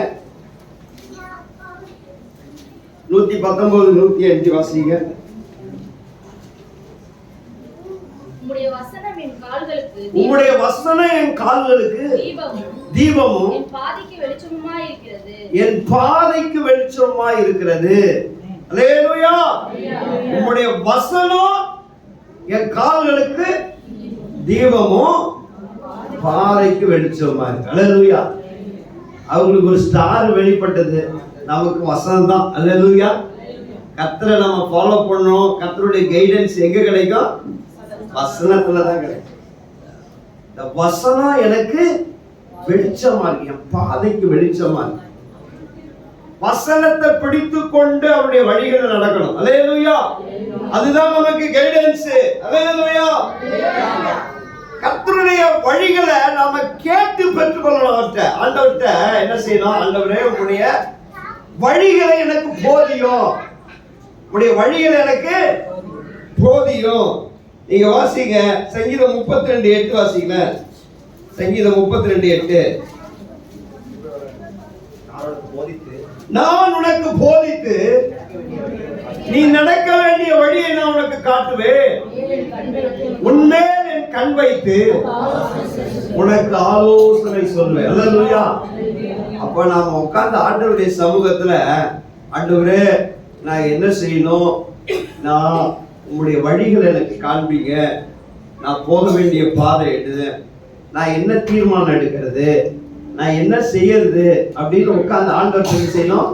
119 105 வாசிங்க. உம்முடைய வசனம் என் கால்களுக்கு தீபமும் என் பாதைக்கு வெளிச்சமுமாய் இருக்கிறது. அல்லேலூயா. உம்முடைய வசனம் என் கால்களுக்கு தீபமும் பாதைக்கு வெளிச்சமா இருக்கு. அல்லேலூயா. அவங்களுக்கு ஒரு ஸ்டார் வெளிப்பட்டது, நமக்கு வசனம் தான். அல்லேலூயா. கர்த்தரை நம்ம ஃபாலோ பண்ணணும். கர்த்தருடைய கைடன்ஸ் எங்க கிடைக்கும்? வசனத்துல தான் கிடைக்கும். இந்த வசனம் எனக்கு வெளிச்சமா இருக்கு, என் பாதைக்கு வெளிச்சமா இருக்கு. வசனத்தை பிடித்து கொண்டு அவருடைய வழிகளை நடக்கணும். அல்லேலூயா. அதுதான் நமக்கு கைடன்ஸ். அல்லேலூயா. கர்த்தருடைய வழிகளை நாம கேட்டு பெற்றுக்கொள்ளணும். ஆண்டவர்கிட்ட என்ன செய்யணும்? ஆண்டவரே, உங்களுடைய வழிகளை எனக்கு போதியும், உங்களுடைய வழிகளை எனக்கு போதியும். நீங்க வாசிங்க சங்கீதம் 32:8 வாசிங்க. சங்கீதம் 32:8. நான் உனக்கு போதித்து நீ நடக்க வேண்டிய வழியை நான் உனக்கு காட்டுவேன். உன்மேல் என் கண் வைத்து உனக்கு ஆலோசனை சொல்வேன். அல்லேலூயா. அப்ப நாம உட்கார்ந்து ஆண்டவருடைய சமூகத்துல, ஆண்டவரே நான் என்ன செய்யணும்? நான் உங்களுடைய வழிகளை எனக்கு காண்பீங்க. நான் போக வேண்டிய பாதை எது? நான் என்ன தீர்மானம் எடுக்கிறது? நான் என்ன செய்யறது? அப்படின்னு உட்கார்ந்து ஆண்டவர் செய்யணும்,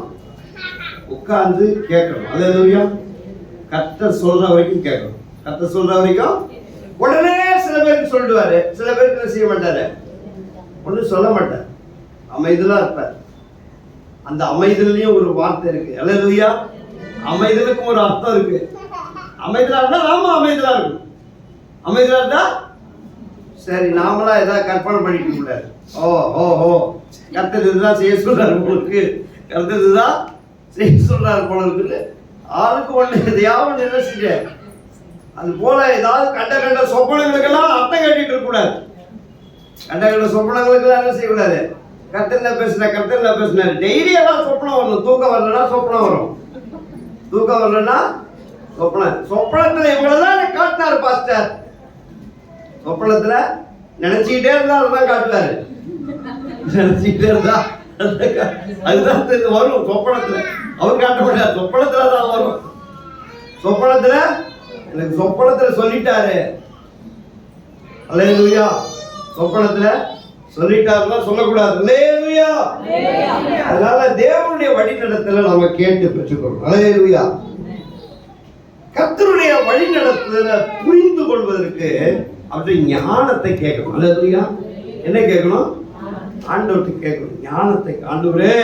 உட்கார்ந்து கேட்கணும். அல்லேலூயா. கர்த்தர் சொல்ற வரைக்கும் கேட்கணும். கர்த்தர் சொல்ற வரைக்கும். உடனே சில பேருக்கு சொல்லிடுவாரு, சில பேருக்கு செய்ய மாட்டாரு, ஒன்றும் சொல்ல மாட்டார், அமைதலா இருப்பார். அந்த அமைதலையும் ஒரு வார்த்தை இருக்கு. அல்லேலூயா. அமைதலுக்கும் ஒரு அர்த்தம் இருக்கு. அமைதலா இருந்தா நாம அமைதலா இருக்கும். அமைதலா இருந்தா சரி, நாமளா ஏதாவது கற்பனை பண்ணிக்க முடியாது. ஓ ஓ ஓ கர்த்தர் இதுதான் செய்ய சொல்றாரு உங்களுக்கு, கர்த்தர் இதுதான் செய்ய சொல்றாரு போல இருக்குது. ஆளுக்கு ஒண்ணு எதையாவது என்ன செஞ்ச, அது போல ஏதாவது கண்ட சொப்பனங்களுக்கெல்லாம் அர்த்தம் கேட்டுட்டு இருக்க கூடாது. கண்ட சொப்பனங்களுக்கெல்லாம் என்ன செய்யக்கூடாது. கர்த்தர் பேசினாரு. டெய்லி ஏதாவது சொப்பனம் வரணும். தூக்கம் வரலன்னா சொப்பனம் வரும். தூக்கம் வரலன்னா சொப்பனத்துல இவ்வளவுதான் காட்டினாரு பாஸ்டர். சொப்பனத்துல நினைச்சுக்கிட்டே இருந்தா அதுதான் காட்டுவாரு. நினைச்சுக்கிட்டே இருந்தா அதுதான் வரும். சொப்பனத்துல அவர் காட்ட மாட்டார், சொப்பனத்துல தான் வரும். சொப்பனத்துல எனக்கு சொப்பனத்துல சொல்லிட்டாரு. அல்லேலூயா. சொப்பனத்துல சொல்லிட்டாருன்னா சொல்லக்கூடாது. அல்லேலூயா. அதனால தேவனுடைய வழிநடத்தல நம்ம கேட்டு பெற்றுக்கொள்ளும். அல்லேலூயா. கர்த்தருடைய வழிநடத்தல புரிந்து கொள்வதற்கு அவருடைய ஞானத்தை கேட்கணும். அல்லேலூயா. என்ன கேட்கணும்? ஆண்டவர்கிட்ட கேட்கணும் ஞானத்தை. ஆண்டவரே,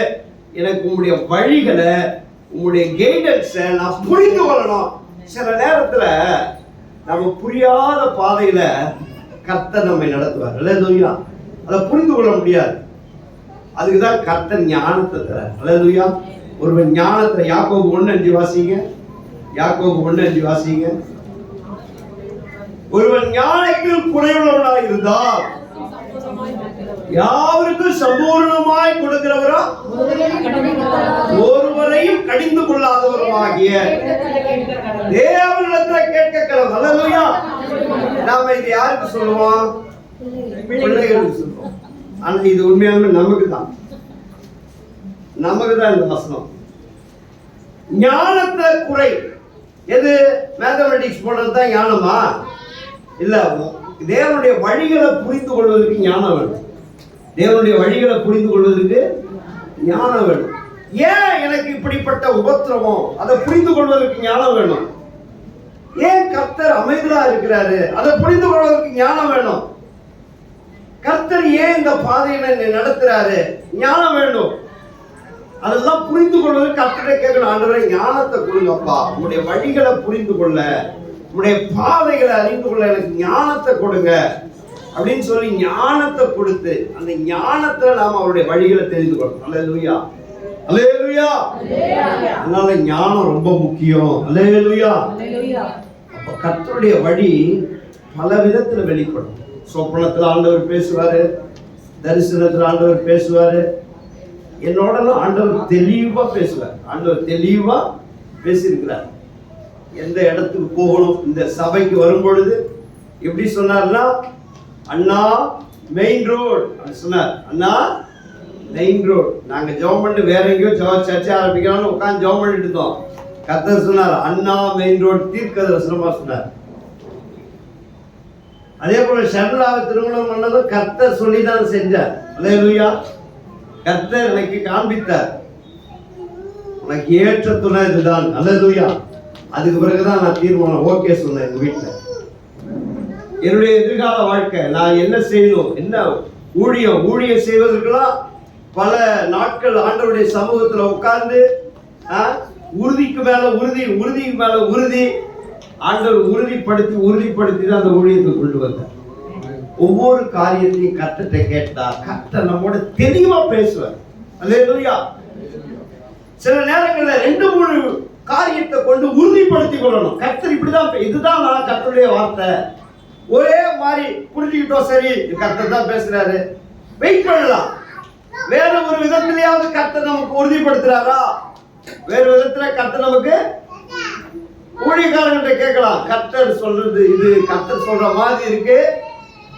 எனக்கு உங்களுடைய வழிகளை, உங்களுடைய கைடன்ஸை நான் புரிந்து கொள்ளணும். சில நேரத்துல நம்ம புரியாத பாதையில கர்த்தர் நம்மை நடத்துவார். அல்லேலூயா. அதை புரிந்து கொள்ள முடியாது. அதுக்குதான் கர்த்தர் ஞானத்தை தர. அல்லேலூயா. ஒருவன் ஞானத்தை யாக்கோபு 1:5 வாசிங்க. யாக்கோபு 1:5 வாசிங்க. ஒருவன் ஞானத்தில் குறைவுள்ளவனாக இருந்தால் யாவருக்கும் சம்பூர்ணமாய் கொடுக்கிறவரோ ஒருவரையும் கடிந்து கொள்ளாதவருமாகிய தேவனிடத்தில் கேட்க கடவுள். அல்லேலூயா. நாம இது யாருக்கு சொல்லுவோம்? பிள்ளைகளுக்கு சொல்லுவோம். ஆனா இது உண்மையாலுமே நமக்கு தான் இந்த வசனம். ஞானத்தை குறை எது? மேத்தமெட்டிக்ஸ் போடுறது தான் ஞானமா? இல்ல, தேவனுடைய வழிகளை புரிந்து கொள்வதற்கு ஞானம் வேணும். தேவனுடைய வழிகளை புரிந்து கொள்வதற்கு ஞானம் வேணும். ஏன் எனக்கு இப்படிப்பட்ட உபத்திரவம், அதை புரிந்து கொள்வதற்கு ஞானம் வேணும். ஏன் கர்த்தர் அமைதியா இருக்கிறாரு, அதை புரிந்து கொள்வதற்கு ஞானம் வேணும். கர்த்தர் ஏன் இந்த பாதையில நடத்துறாரு, ஞானம் வேணும். அதெல்லாம் புரிந்து கொள்வதற்கு கர்த்தரை கேட்கணும். ஆண்டவரே ஞானத்தை கொடுங்கப்பா, உங்களுடைய வழிகளை புரிந்து கொள்ள, உங்களுடைய பாதைகளை அறிந்து கொள்ள எனக்கு ஞானத்தை கொடுங்க அப்படின்னு சொல்லி ஞானத்தை கொடுத்து அந்த ஞானத்துல நாம அவருடைய வழிகளை தெரிந்து கொள்ளணும். அல்லேலூயா, அல்லேலூயா. அதனால ஞானம் ரொம்ப முக்கியம். அல்லேலூயா. அப்ப கர்த்தருடைய வழி பல விதத்துல வெளிப்படும். சொப்பனத்துல ஆண்டவர் பேசுவாரு, தரிசனத்துல ஆண்டவர் பேசுவாரு. என்னோட ஆண்டவர் தெளிவா பேசுவார். ஆண்டவர் தெளிவா பேசியிருக்கிறார். எந்த இடத்துக்கு போகணும், இந்த சபைக்கு வரும் பொழுது எப்படி சொன்னார்னா, அண்ணா மெயின் ரோடு சொன்னார். அண்ணா மெயின் ரோடு. நாங்க ஜெபம் பண்ணிட்டு வேற எங்கேயோ சர்ச்சை ஆரம்பிக்கலாம்னு உட்காந்து ஜெபம் பண்ணிட்டு இருந்தோம். கர்த்தர் சொன்னார் அண்ணா மெயின் ரோடு, தீர்க்கதரிசனமா சொன்னார். அதே போல ஷர்லாவை திருமணம் பண்ணதும் கர்த்தர் சொல்லிதான் செஞ்சார். அல்லேலூயா. கர்த்தர் எனக்கு காண்பித்தார், உனக்கு ஏற்ற துணை இதுதான். அல்லேலூயா. அதுக்கு பிறகுதான் நான் தீர்மானம் ஓகே சொன்னேன். எங்க வீட்டுல என்னுடைய எதிர்கால வாழ்க்கை நான் என்ன செய்யணும், என்ன ஊழியம் செய்வதற்கெல்லாம் பல நாட்கள் ஆண்டவருடைய சமூகத்துல உட்கார்ந்து உறுதிக்கு மேல உறுதிக்கு மேல உறுதி ஆண்டவர் உறுதிப்படுத்தி தான் அந்த ஊழியத்தை கொண்டு வந்தார். ஒவ்வொரு காரியத்தையும் கர்த்தர்ட்ட கேட்டா கர்த்தர் நம்மோட தெளிவா பேசுவார். அல்லேலூயா. சில நேரங்கள்ல 2-3 காரியத்தை கொண்டு உறுதிப்படுத்திக் கொள்ளணும். கர்த்தர் இப்படிதான், இதுதான் நான் கர்த்தருடைய வார்த்தை, ஒரே மாதிரி புரிஞ்சுக்கிட்டோம், சரி கர்த்தர் தான் பேசுறாரு, வெயிட் பண்ணலாம். வேற ஒரு விதத்திலேயாவது கர்த்தர் நமக்கு உறுதிப்படுத்துறாரா, வேற விதத்துல கர்த்தர் நமக்கு ஊழியக்காரங்கிட்ட கேட்கலாம். கர்த்தர் சொல்றது இது கர்த்தர் சொல்ற மாதிரி இருக்கு,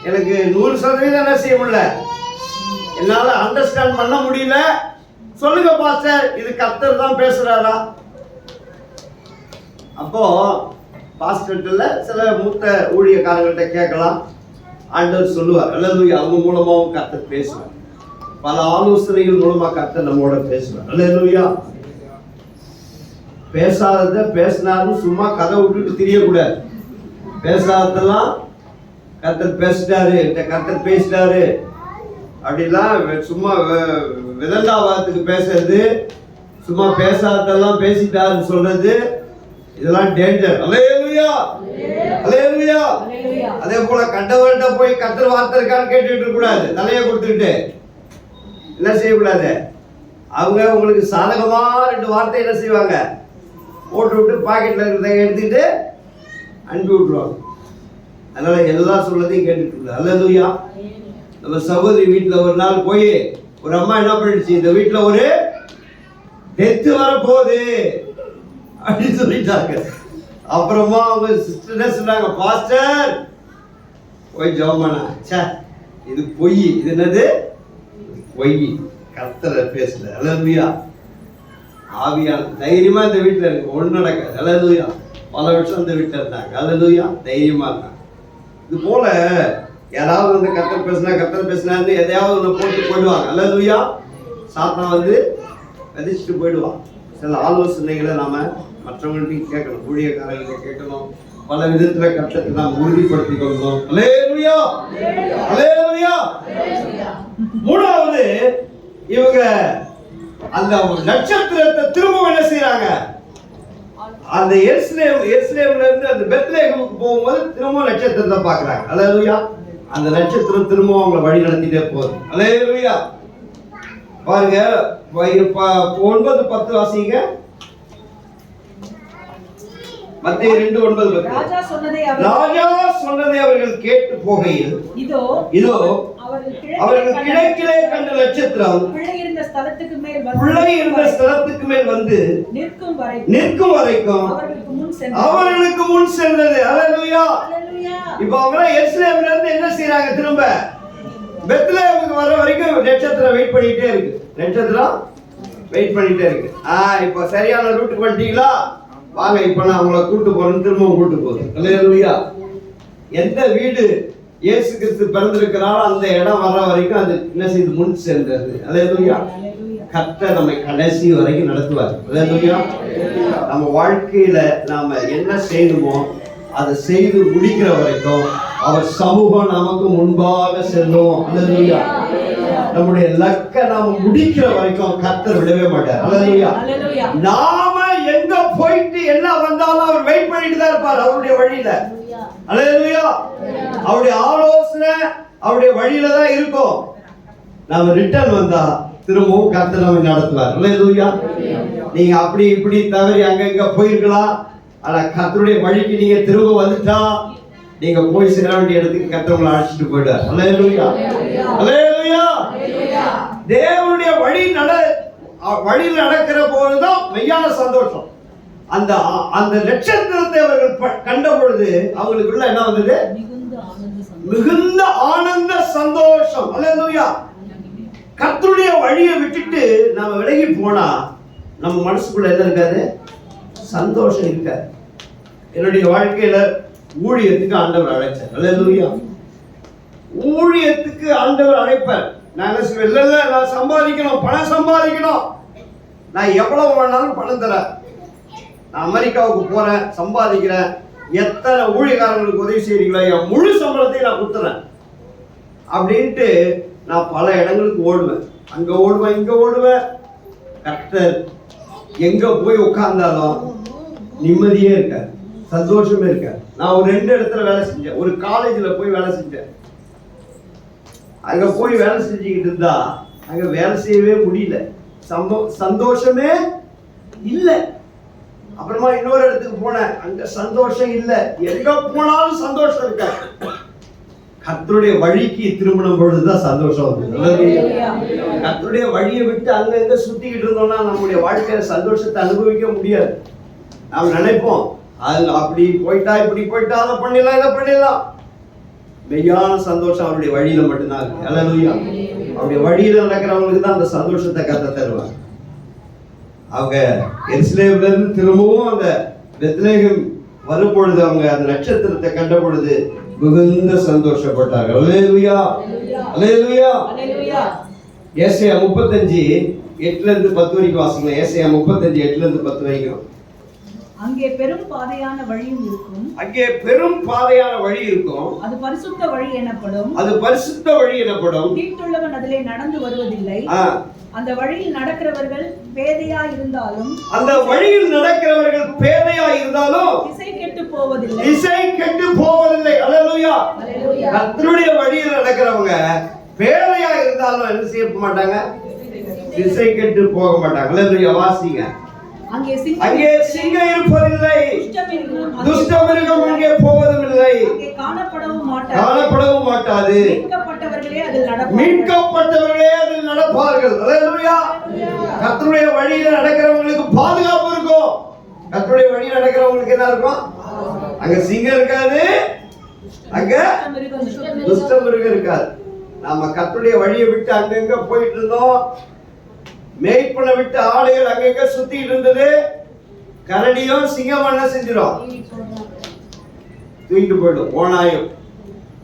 எனக்கு 100% என்ன செய்ய முடியல, என்னால அண்டர்ஸ்டாண்ட் பண்ண முடியல, சொல்லுங்க பாஸ்டர் இது கர்த்தர் தான் பேசுறாரா. அப்போ பாஸ்டர்ல சில மூத்த ஊழியக்காரங்கள்ட்ட கேட்கலாம். ஆண்டவர் சொல்லுவார். அல்லேலூயா. அவங்க மூலமாவும் கர்த்தர் பேசுவார். பல ஆலோசனைகள் மூலமா கர்த்தர் நம்மோட பேசுவார். அல்லேலூயா. பேசாதத பேசினாலும் சும்மா கதை விட்டுட்டு தெரியக்கூடாது. பேசாததெல்லாம் கர்த்தர் பேசிட்டாரு, கர்த்தர் பேசிட்டாரு அப்படிலாம் சும்மா விதண்டாவாதத்துக்கு பேசுறது, சும்மா பேசாததெல்லாம் பேசிட்டாருன்னு சொல்றது, இதெல்லாம் டேஞ்சர். அல்லேலூயா, அல்லேலூயா. அதே போல கண்டவர்கிட்ட போய் கர்த்தர் வார்த்தை இருக்கான்னு கேட்டுட்டு இருக்க கூடாது. தலையை கொடுத்துக்கிட்டு என்ன செய்யக்கூடாது. அவங்க உங்களுக்கு சாதகமா 2 வார்த்தை என்ன செய்வாங்க, போட்டு விட்டு பாக்கெட்ல இருக்கிறத எடுத்துக்கிட்டு அனுப்பி விட்டுருவாங்க. அதனால எல்லா சொல்லதையும் கேட்டுட்டு இருக்க. அல்லேலூயா. நம்ம சகோதரி வீட்டுல ஒரு நாள் போய் ஒரு அம்மா என்ன பண்ணிடுச்சு, இந்த வீட்டுல ஒரு டெத்து வரப்போகுது அப்படின்னு சொல்லிட்டாங்க. அப்புறமா அவங்க சிஸ்டர் என்ன சொன்னாங்க, பாஸ்டர் போய் ஜெபம் சே இது பொய், இது என்னது பொய், கர்த்தரை பேசல. அல்லேலூயா. ஆவியான தைரியமா இந்த வீட்டுல இருக்கு, ஒண்ணு நடக்காது. அல்லேலூயா. பல வருஷம் இந்த வீட்டுல இருந்தாங்க. அல்லேலூயா. தைரியமா இருந்தாங்க. இது போல யாராவது வந்து கர்த்தர் பேசினான்னு எதையாவது ஒன்று போட்டு போயிடுவாங்க. அல்லேலூயா. சாத்தான் வந்து விதைச்சிட்டு போயிடுவான். சில ஆலோசனைகளை நாம மற்றவங்கள்ட்டையும் கேட்கணும், ஊழியக்காரர்கிட்ட கேட்கணும். பல விதத்துல கர்த்தரை நாம் உறுதிப்படுத்திக் கொள்ளணும். அல்லேலூயா, அல்லேலூயா. மூணாவது, இவங்க அந்த நட்சத்திரத்தை திரும்ப என்ன செய்யறாங்க, அந்த எருசலேம்ல இருந்து அந்த பெத்லகேமுக்கு போகும்போது திரும்ப நட்சத்திரத்தை பார்க்கறாங்க. அல்லேலூயா. அந்த நட்சத்திரம் திரும்ப அவங்களை வழி நடத்திட்டே போகுது. அல்லேலூயா. பாருங்க 9:10 வாசிங்க. மத்தேயு 2:9. ராஜா சொன்னதை அவர்கள் கேட்டு போகையில் இதோ அவர்கள் கிழக்கிலே கண்ட நட்சத்திரம் பிள்ளை இருந்த ஸ்தலத்துக்கு மேல் வந்து நிற்கும் வரைக்கும் அவர்களுக்கு முன் சென்றது. அல்லேலூயா. இப்போ அவங்க எருசலேம்ல இருந்து என்ன செய்றாங்க, திரும்ப பெத்லகேமுக்கு வர வரைக்கும் நட்சத்திரம் வெயிட் பண்ணிட்டே இருக்கு. நட்சத்திரம் வெயிட் பண்ணிட்டே இருக்கு. இப்போ சரியான ரூட்டுக்கு வந்துட்டீங்களா, வாங்க இப்ப நான் உங்களை கூட்டு போறேன்னு திரும்பவும் கூட்டு போறேன். அல்லேலூயா. எந்த வீடு இயேசு கிறிஸ்து பிறந்திருக்கிறார், அந்த இடம் வர்ற வரைக்கும் அது என்ன செய்து முன் சென்றது. அல்லேலூயா. கர்த்தர் நம்மை கடைசி வரைக்கும் நடத்துவார். அல்லேலூயா. நம்ம வாழ்க்கையில நாம என்ன செய்யணுமோ அதை செய்து முடிக்கிற வரைக்கும் அவர் சமூகம் நமக்கு முன்பாக செல்லும். அல்லேலூயா. நம்முடைய லக்க நாம முடிக்கிற வரைக்கும் கர்த்தர் விடவே மாட்டார். அல்லேலூயா. நாம எங்க போயிட்டு எல்லாம் வந்தாலும் அவர் வெயிட் பண்ணிட்டு தான் இருப்பார் அவருடைய வழியில. அல்லேலூயா. அவருடைய ஆலோசனை அவருடைய வழியில தான் இருக்கும். நாம ரிட்டர்ன் வந்தா திரும்பவும் கர்த்தர் நம்மை நடத்துவார். அல்லேலூயா. நீங்க அப்படி இப்படி தவறி அங்க இங்க போயிருக்கலாம், ஆனா கர்த்தருடைய வழிக்கு நீங்க திரும்ப வந்துட்டா நீங்க போய் சேர வேண்டிய இடத்துக்கு கர்த்தர் உங்களை அழைச்சிட்டு போயிடுவார். அல்லேலூயா. அல்லேலூயா. தேவனுடைய வழியில் நடக்கிற போதுதான் மெய்யான சந்தோஷம். அந்த நட்சத்திரத்தை அவர்கள் கண்ட பொழுது அவங்களுக்குள்ள என்ன வந்தது? மிகுந்த ஆனந்த சந்தோஷம். அல்லேலூயா. கர்த்தருடைய வழியை விட்டுட்டு நாம விலகி போனா நம்ம மனசுக்குள்ள என்ன இருக்காது? சந்தோஷம் இருக்காது. என்னுடைய வாழ்க்கையில ஊழியத்துக்கு ஆண்டவர் அழைச்சார். அல்லேலூயா. ஊழியத்துக்கு ஆண்டவர் அழைப்பார். நான் இல்ல நான் சம்பாதிக்கணும், பணம் சம்பாதிக்கணும், நான் எவ்வளவு வேணாலும் பணம் தரேன், நான் அமெரிக்காவுக்கு போறேன், சம்பாதிக்கிறேன், எத்தனை ஊழியக்காரங்களுக்கு உதவி செய்றீங்களோ என் முழு சம்பளத்தையும் நான் கொடுத்துறேன் அப்படின்ட்டு நான் பல இடங்களுக்கு ஓடுவேன். அங்க ஓடுவேன், இங்க ஓடுவேன். கர்த்தர் எங்க போய் உட்கார்ந்தாலும் நிம்மதியே இருக்காது, சந்தோஷமே இருக்காது. நான் ஒரு 2 இடத்துல வேலை செஞ்சேன். ஒரு காலேஜ்ல போய் வேலை செஞ்சேன். அங்க போய் வேலை செஞ்சுக்கிட்டு இருந்தா அங்க வேலை செய்யவே முடியல, சந்தோஷமே இல்லை. அப்புறமா இன்னொரு இடத்துக்கு போனேன், அங்க சந்தோஷம் இல்லை. எங்க போனாலும் சந்தோஷம் இருக்காது. கர்த்தருடைய வழிக்கு திரும்பின பொழுதுதான் சந்தோஷம் வந்து. கர்த்தருடைய வழியை விட்டு அங்க எங்க சுத்திக்கிட்டு இருந்தோம்னா நம்முடைய வாழ்க்கையில சந்தோஷத்தை அனுபவிக்க முடியாது. நாம் நினைப்போம் அது அப்படி போயிட்டா இப்படி போயிட்டா அதை பண்ணிடலாம் இதை பண்ணிடலாம். மெய்யான சந்தோஷம் அவருடைய வழியில மட்டும்தான் இருக்கு. அல்லேலூயா. அவருடைய வழியில நடக்கிறவங்களுக்கு தான் அந்த சந்தோஷத்தை கர்த்தர் தருவார். அவங்க எருசலேம்ல இருந்து திரும்பவும் அந்த பெத்லகேம் வரும் பொழுது அவங்க அந்த நட்சத்திரத்தை கண்ட பொழுது மிகுந்த சந்தோஷப்பட்டார்கள். அல்லேலூயா. அல்லேலூயா. ஏசாயா 35:8-10 வரைக்கும் வாசிங்க. ஏசாயா 35:8-10 வரைக்கும். அங்கே பெரும் பாதையான வழியும் இருக்கும். அங்கே பெரும் பாதையான வழி இருக்கும். அது பரிசுத்த வழி எனப்படும். அது பரிசுத்த வழி எனப்படும். தீட்டுள்ளவன் அதிலே நடந்து வருவதில்லை. அந்த வழியில் நடக்கிறவர்கள் பேதையா இருந்தாலும் அந்த வழியில் நடக்கிறவர்கள் பேதையா இருந்தாலும் திசை கெட்டு போவதில்லை. திசை கெட்டு போவதில்லை. அல்லேலூயா. கர்த்தருடைய வழியில் நடக்கிறவங்க பேதையா இருந்தாலும் என்ன செய்ய மாட்டாங்க? திசை கெட்டு போக மாட்டாங்க. அல்லேலூயா. வாசிங்க. அங்கே சிங்கம் இருப்பதில்லை, துஷ்ட மிருகம் அங்கே போவதும் இல்லை, காணப்படவும் மாட்டாது. மீட்கப்பட்டவர்களே அதில் நடப்பார்கள். அல்லேலூயா. கர்த்தருடைய வழியில நடக்கிறவங்களுக்கு பாதுகாப்பு இருக்கும். கர்த்தருடைய வழியில நடக்கிறவங்களுக்கு என்ன இருக்கும்? அங்க சிங்கம் இருக்காது, அங்க துஷ்ட மிருகம் இருக்காது. நாம கர்த்தருடைய வழியை விட்டு அங்கங்க போயிட்டு இருந்தோம். மேய்ப்பனை விட்டு ஆளுகள் அங்கங்க சுத்திட்டு இருந்தது. கரடியும் சிங்கம் என்ன செஞ்சிடும்? தூக்கிட்டு போயிடும், ஓனாயும்.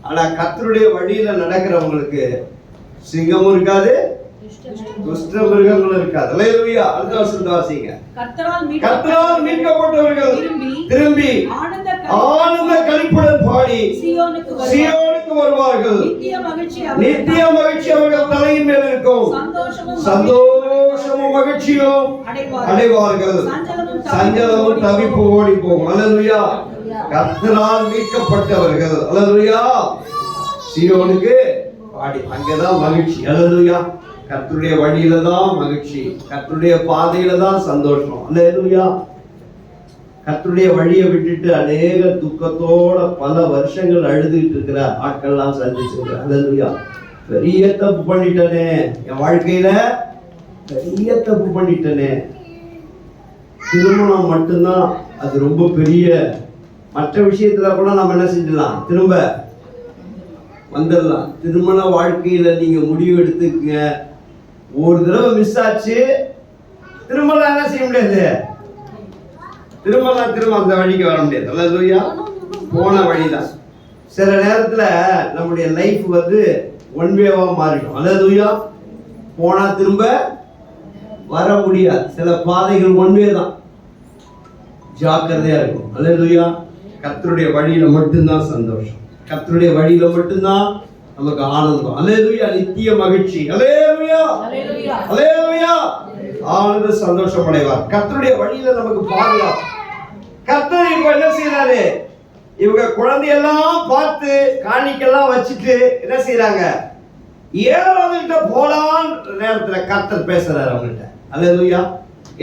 ஆனா கர்த்தருடைய வழியில நடக்கிறவங்களுக்கு சிங்கமும் இருக்காது, துஷ்ட மிருகங்களும் இருக்காது. அல்லேலூயா. அடுத்த வசனத்தை வாசிங்க. கர்த்தரால் மீட்கப்பட்டவர்கள் திரும்பி ஆனந்த களிப்புடன் பாடி சீயோனுக்கு வருவார்கள். நித்திய மகிழ்ச்சி அவர்கள் தலையின் மேல் இருக்கும். சந்தோஷமும் மகிழ்ச்சியும் அடைவார்கள். சஞ்சலமும் தவிப்பு ஓடி போகும். அல்லேலூயா. கர்த்தரால் மீட்கப்பட்டவர்கள் அல்லேலூயா சீயோனுக்கு பாடி, அங்கதான் மகிழ்ச்சி. அல்லேலூயா. கர்த்தருடைய வழியில தான் மகிழ்ச்சி, கர்த்தருடைய பாதையில தான் சந்தோஷம். அல்லேலூயா. கர்த்தருடைய வழியை விட்டுட்டு அநேக துக்கத்தோட பல வருஷங்கள் அழுதுகிட்டு இருக்கிற ஆட்கள்லாம் சந்திச்சிருக்கிறேன். அல்லேலூயா. பெரிய தப்பு பண்ணிட்டனே, என் வாழ்க்கையில பெரிய தப்பு பண்ணிட்டனே. திருமணம் மட்டும்தான் அது ரொம்ப பெரிய, மற்ற விஷயத்துல கூட நம்ம என்ன செஞ்சிடலாம், திரும்ப வந்துடலாம். திருமண வாழ்க்கையில நீங்க முடிவு எடுத்துக்கங்க. ஒரு தடவை மிஸ் ஆச்சு, திரும்ப என்ன செய்ய முடியாது, திரும்ப அந்த வழிக்கு வர முடியாது. அல்லேலூயா. போன வழிதான். சில நேரத்துல நம்முடைய லைஃப் வந்து ஒன் வேவா மாறிடும். அல்லேலூயா. போனா திரும்ப வர முடியாது. சில பாதைகள் ஒன் வே தான். ஜாக்கிரதையா இருக்கும். அல்லேலூயா. கர்த்தருடைய வழியில மட்டும்தான் சந்தோஷம். கர்த்தருடைய வழியில மட்டும்தான் நமக்கு ஆனந்தம். அல்லேலூயா. நித்திய மகிழ்ச்சி. அல்லேலூயா. அல்லேலூயா. ஆனந்த சந்தோஷம் அடைவார். கர்த்தருடைய வழியில நமக்கு பாதுகாப்பு. கர்த்தர் இப்ப என்ன செய்யறாரு? இவங்க குழந்தையெல்லாம் பார்த்து காணிக்கெல்லாம் வச்சுட்டு என்ன செய்யறாங்க? ஏரோதுகிட்ட போலான்ற நேரத்துல கர்த்தர் பேசுறாரு அவங்ககிட்ட. அல்லேலூயா.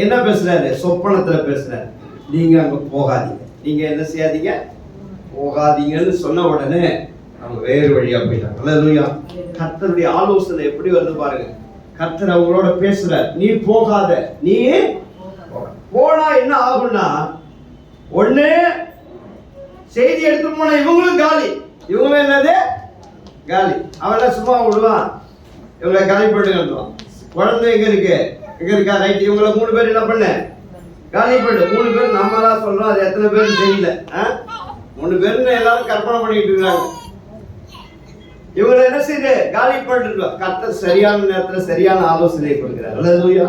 என்ன பேசுறாரு? சொப்பனத்துல பேசுறாரு. நீங்க அங்க போகாதீங்க, நீங்க என்ன செய்யாதீங்க, போகாதீங்கன்னு சொன்ன உடனே அவங்க வேறு வழியா போயிட்டாங்க. அல்லேலூயா. கர்த்தருடைய ஆலோசனை எப்படி வருது பாருங்க. கர்த்தர் அவங்களோட பேசுறார். நீ போகாத, நீ போனா என்ன ஆகும்னா, ஒண்ணு செய்தி எடுத்து போன இவங்களும் காலி. இவங்களும் என்னது? காலி. அவன் சும்மா விடுவான், இவங்களை காலி போட்டு குழந்தை எங்க இருக்கு, எங்க இருக்கா, ரைட். இவங்களை 3 பேர் என்ன பண்ண? காலி போயிடு. 3 பேர் நம்மளா சொல்றோம், அது எத்தனை பேர் தெரியல. 3 பேர்னு எல்லாரும் கற்பனை பண்ணிட்டு இருக்காங்க. இவங்களை என்ன செய்யுது? காலி பண்ணிட்டு. கர்த்தர் சரியான நேரத்துல சரியான ஆலோசனை கொடுக்கிறார். அல்லேலூயா.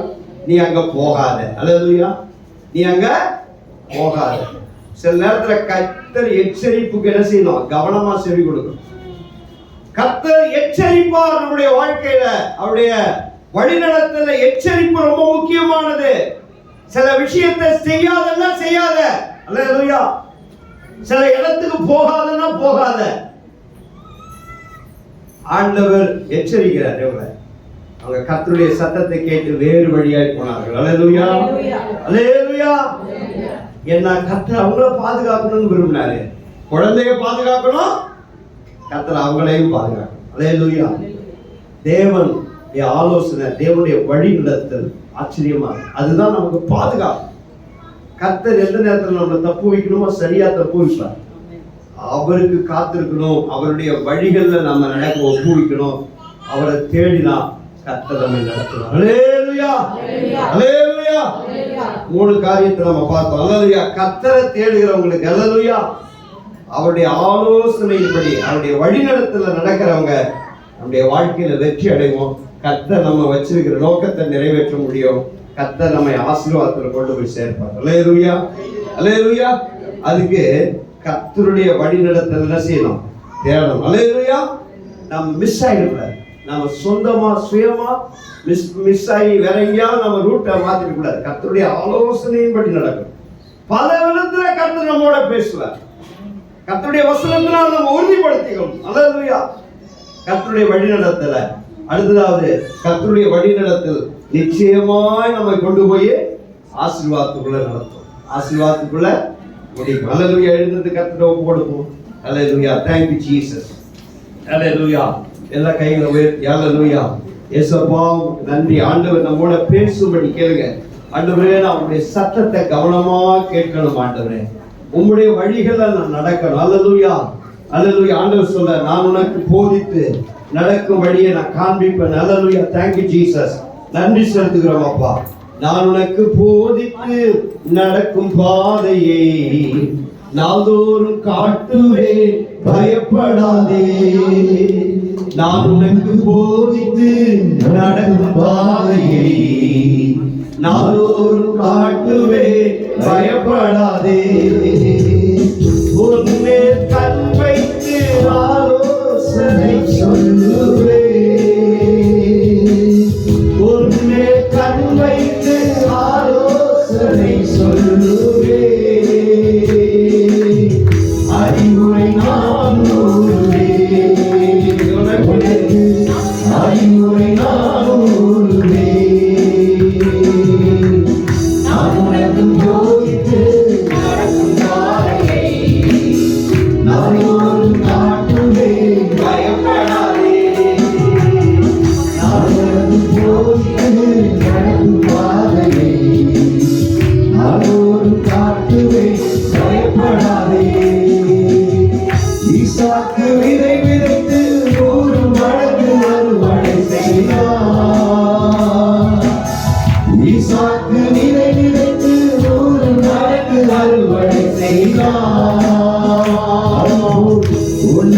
நீ அங்க போகாத. அல்லேலூயா. நீ அங்க போகாத. சில நேரத்துல கர்த்தர் எச்சரிப்புக்கு என்ன செய்யணும்? கவனமா செவி கொடுக்கணும். கர்த்தர் எச்சரிப்பார் நம்முடைய வாழ்க்கையில. அவருடைய வழிநடத்தல எச்சரிப்பு ரொம்ப முக்கியமானது. சில விஷயத்தை செய்யாதன்னா செய்யாத. அல்லேலூயா. சில இடத்துக்கு போகாதன்னா போகாத. ஆண்டவர் எச்சரிக்கிறார். அவங்க கர்த்தருடைய சத்தத்தை கேட்டு வேறு வழியாய் போனார்கள். அல்லேலூயா. அல்லேலூயா. என்ன கர்த்தர் அவங்கள பாதுகாக்கணும்னு விரும்பினாரு. குழந்தைய பாதுகாக்கணும், கர்த்தர் அவங்களையும் பாதுகாக்கணும். அல்லேலூயா. தேவன் ஆலோசனை, தேவனுடைய வழி நடத்தல் ஆச்சரியமா, அதுதான் நமக்கு பாதுகாப்பு. கர்த்தர் எந்த நேரத்தில் நம்ம தப்பு வைக்கணுமோ சரியா தப்பு வைப்பார். அவருக்கு காத்திருக்கணும், அவருடைய வழிகள்ல நம்ம நடக்க ஒப்புவிக்கணும். அவரை தேடினா கர்த்தர் நம்மை நடத்துவார். அல்லேலூயா. அல்லேலூயா. 3 காரியத்தை நம்ம பார்த்தோம். அல்லேலூயா. கர்த்தரை தேடுகிறவங்களுக்கு, அல்லேலூயா, அவருடைய ஆலோசனையின்படி அவருடைய வழிநடத்தல நடக்கிறவங்க நம்முடைய வாழ்க்கையில வெற்றி அடைவோம். கர்த்தர் நம்ம வச்சிருக்கிற நோக்கத்தை நிறைவேற்ற முடியும். கர்த்தர் நம்மை ஆசீர்வாதத்துல கொண்டு போய் சேர்ப்பார். அல்லேலூயா. அல்லேலூயா. அதுக்கு கர்த்தருடைய வழிநடத்தல் என்ன செய்யணும்? தேடணும். அல்லேலூயா. நம்ம மிஸ் ஆயிடக்கூடாது. நம்ம சொந்தமா சுயமா மிஸ் ஆகி வேற எங்கேயாவது நம்ம ரூட்டை மாத்திக்க கூடாது. கர்த்தருடைய ஆலோசனையின்படி நடக்கும். பல விதத்துல கர்த்தர் நம்மோட பேசுவார். கர்த்தருடைய வசனத்தினால் நம்ம உறுதிப்படுத்திக்கணும். அல்லேலூயா. கர்த்தருடைய வழிநடத்தல. அடுத்ததாவது கர்த்தருடைய வழிநடத்தல் நிச்சயமாய் நம்மை கொண்டு போய் ஆசீர்வாதத்துக்குள்ள நடத்தும். ஆசீர்வாதத்துக்குள்ள முடிக்கும். அல்லேலூயா. எழுந்து கர்த்தரை ஒப்பு கொடுப்போம். அல்லேலூயா. Thank you Jesus. அல்லேலூயா. எல்லா கைகளை உயர்த்தி அல்லேலூயா. இயேசுப்பா நன்றி. ஆண்டவர் நம்மோட பேசும்படி கேளுங்க. ஆண்டவரே, நான் உங்களுடைய சத்தத்தை கவனமா கேட்கணும். ஆண்டவரே, உங்களுடைய வழிகளை நான் நடக்கணும். அல்லேலூயா. அல்லேலூயா. ஆண்டவர் சொல்ல, நான் உனக்கு போதித்து நடக்கும் வழியை நான் காண்பிப்பேன். அல்லேலூயா. Thank you Jesus. நன்றி செலுத்துகிறோம் அப்பா. நான் உனக்கு போதித்து நடக்கும் பாதையை நாள்தோறும் காட்டுவேன், பயப்படாதே. நான் உனக்கு போதித்து நடக்கும் பாதையை நாள்தோறும் காட்டுவேன், பயப்படாதே. உன்னை கண் வைத்து ஆலோசனை சொல்லுவே. உன்னை கண் வைத்து ஆலோசனை சொல்லுவே. அறிவுரை நான் கூறுவே. அறிவுரை நான் கூறுவே. நான் உனக்கு போதித்து நடக்கும் பாதையை நாள்தோறும் காட்டுவேன், பயப்படாதே. நான் உனக்கு போதித்து நடக்கும் பாதையை நாள்தோறும் காட்டுவேன், பயப்படாதே. ஈசாக்கு விதை விதைத்து 100 மடங்கு அறுவடை செய்தார். ஈசாக்கு விதை விதைத்து 100 மடங்கு அறுவடை செய்தார். உன்னை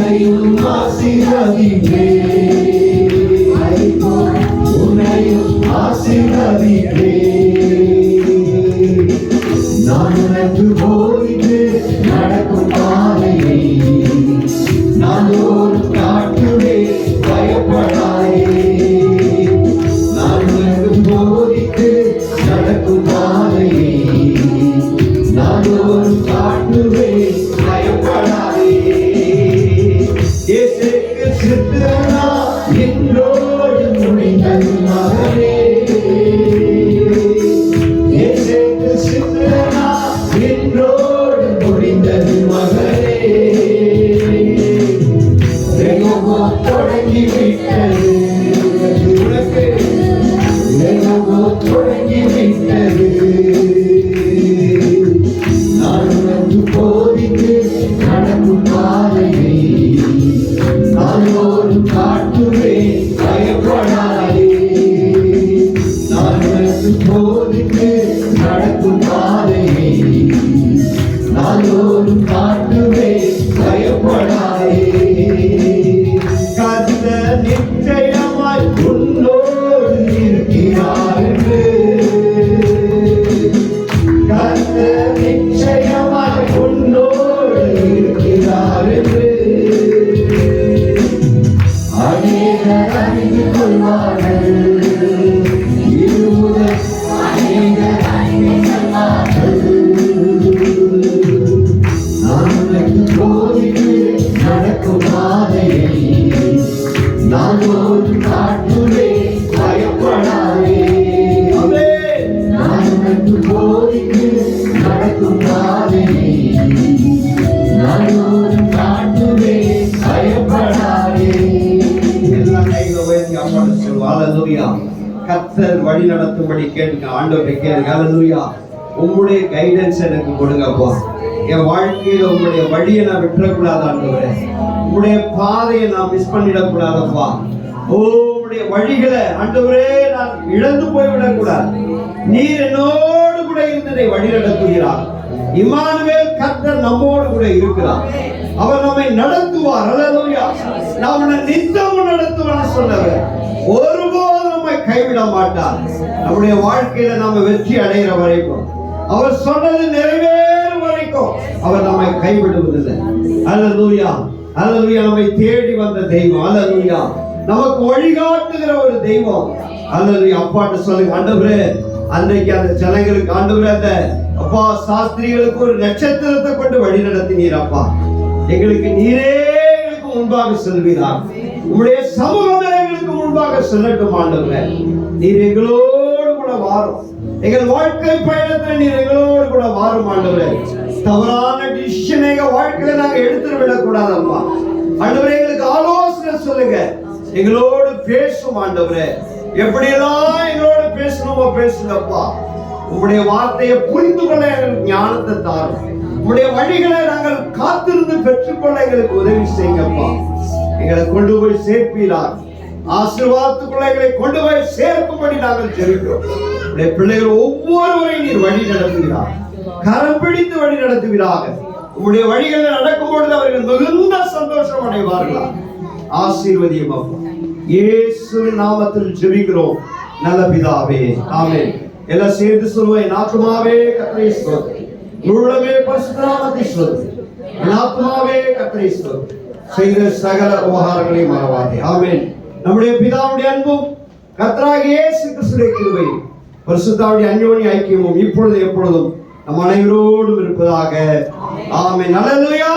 கர்த்தர் வழி நடத்தும்படி கேளுங்க. ஆண்டவரை கேளுங்க. ஹல்லேலூயா. உம்முடைய கைடன்ஸ் எனக்கு கொடுங்கப்பா. என் வாழ்க்கையில உங்களுடைய வழியை நான் விட்டுறக்கூடாது ஆண்டவரே. உங்களுடைய பாதையை நான் மிஸ் பண்ணிடக்கூடாதப்பா. உங்களுடைய வழிகளை ஆண்டவரே நான் இழந்து போய்விடக்கூடாது. நீர் என்னோடு கூட இருந்ததை வழி நடத்துகிறார். இம்மானுவேல், கர்த்தர் நம்மோடு கூட இருக்கிறார். அவர் நம்மை நடத்துவார். ஹல்லேலூயா. நாம் நித்தமும் நடத்துவார் சொன்னவர். ஒருபோதும் நம்மை கைவிட மாட்டார். நம்முடைய வாழ்க்கையில நாம வெற்றி அடைகிற வரைக்கும், அவர் சொன்னது நிறைவேறும் வரைக்கும் அவர் நம்மை கைவிடுவதில்லை. ஹல்லேலூயா. ஹல்லேலூயா. நம்மை தேடி வந்த தெய்வம். ஹல்லேலூயா. நமக்கு வழிகாட்டுகிற ஒரு தெய்வம். ஹல்லேலூயா. அப்பாட்ட சொல்லுங்க, ஆண்டவரே அன்றைக்கு அந்த ஜனங்களுக்கு ஆண்டவரே அந்த அப்பா சாஸ்திரிகளுக்கு ஒரு நட்சத்திரத்தை கொண்டு வழி நடத்தினீர் அப்பா. எங்களுக்கு நீரே எங்களுக்கு முன்பாக செல்வீரார். உங்களுடைய சமூகமே எங்களுக்கு முன்பாக செல்லட்டும் ஆண்டவரே. நீர் எங்களோடு கூட வாரும். எங்கள் வாழ்க்கை பயணத்தில் நீர் எங்களோடு கூட வாரும் ஆண்டவரே. தவறான டிசிஷன் எங்க வாழ்க்கையில நாங்க எடுத்து விடக்கூடாது அப்பா. ஆண்டவரே எங்களுக்கு ஆலோசனை சொல்லுங்க. எங்களோடு பேசும் ஆண்டவரே. எப்படியெல்லாம் எங்களோடு பேசணுமோ பேசுங்கப்பா. உங்களுடைய வார்த்தையை புரிந்து கொள்ள எங்களுக்கு ஞானத்தை தாரும். உங்களுடைய வழிகளை நாங்கள் காத்திருந்து பெற்றுக்கொள்ள எங்களுக்கு உதவி செய்யுங்கப்பா. எங்களை கொண்டு போய் சேர்ப்பீரார். ஆசீர்வாதத்துக்குள்ள எங்களை கொண்டு போய் சேர்க்கும்படி நாங்கள் ஜெபிக்கிறோம். உங்களுடைய பிள்ளைகள் ஒவ்வொருவரையும் நீர் வழி நடத்துகிறார். கரம் பிடித்து வழி நடத்துவீராக. உங்களுடைய வழிகளில் நடக்கும் பொழுது அவர்கள் மிகுந்த சந்தோஷம் அடைவார்களா. ஆசீர்வதியும் அப்பா. இயேசுவின் நாமத்தில் ஜெபிக்கிறோம் நல்ல பிதாவே. ஆமென். எல்லாம் சேர்ந்து சொல்லுவோம். என் ஆத்துமாவே கர்த்தரை ஸ்தோத்திரி. உள்ளமே பரிசுத்த நாமத்தை ஸ்தோத்திரி. என் ஆத்துமாவே கர்த்தரை ஸ்தோத்திரி. செய்த சகல உபகாரங்களையும் மறவாதே. ஆமென். நம்முடைய பிதாவுடைய அன்பும் கர்த்தராகிய இயேசு கிறிஸ்துவின் கிருபையும் பரிசுத்தருடைய அந்யோன்ய ஐக்கியமும் இப்பொழுது எப்பொழுதும் நம் அனைவரோடும் இருப்பதாக. ஆமென். ஹல்லேலூயா.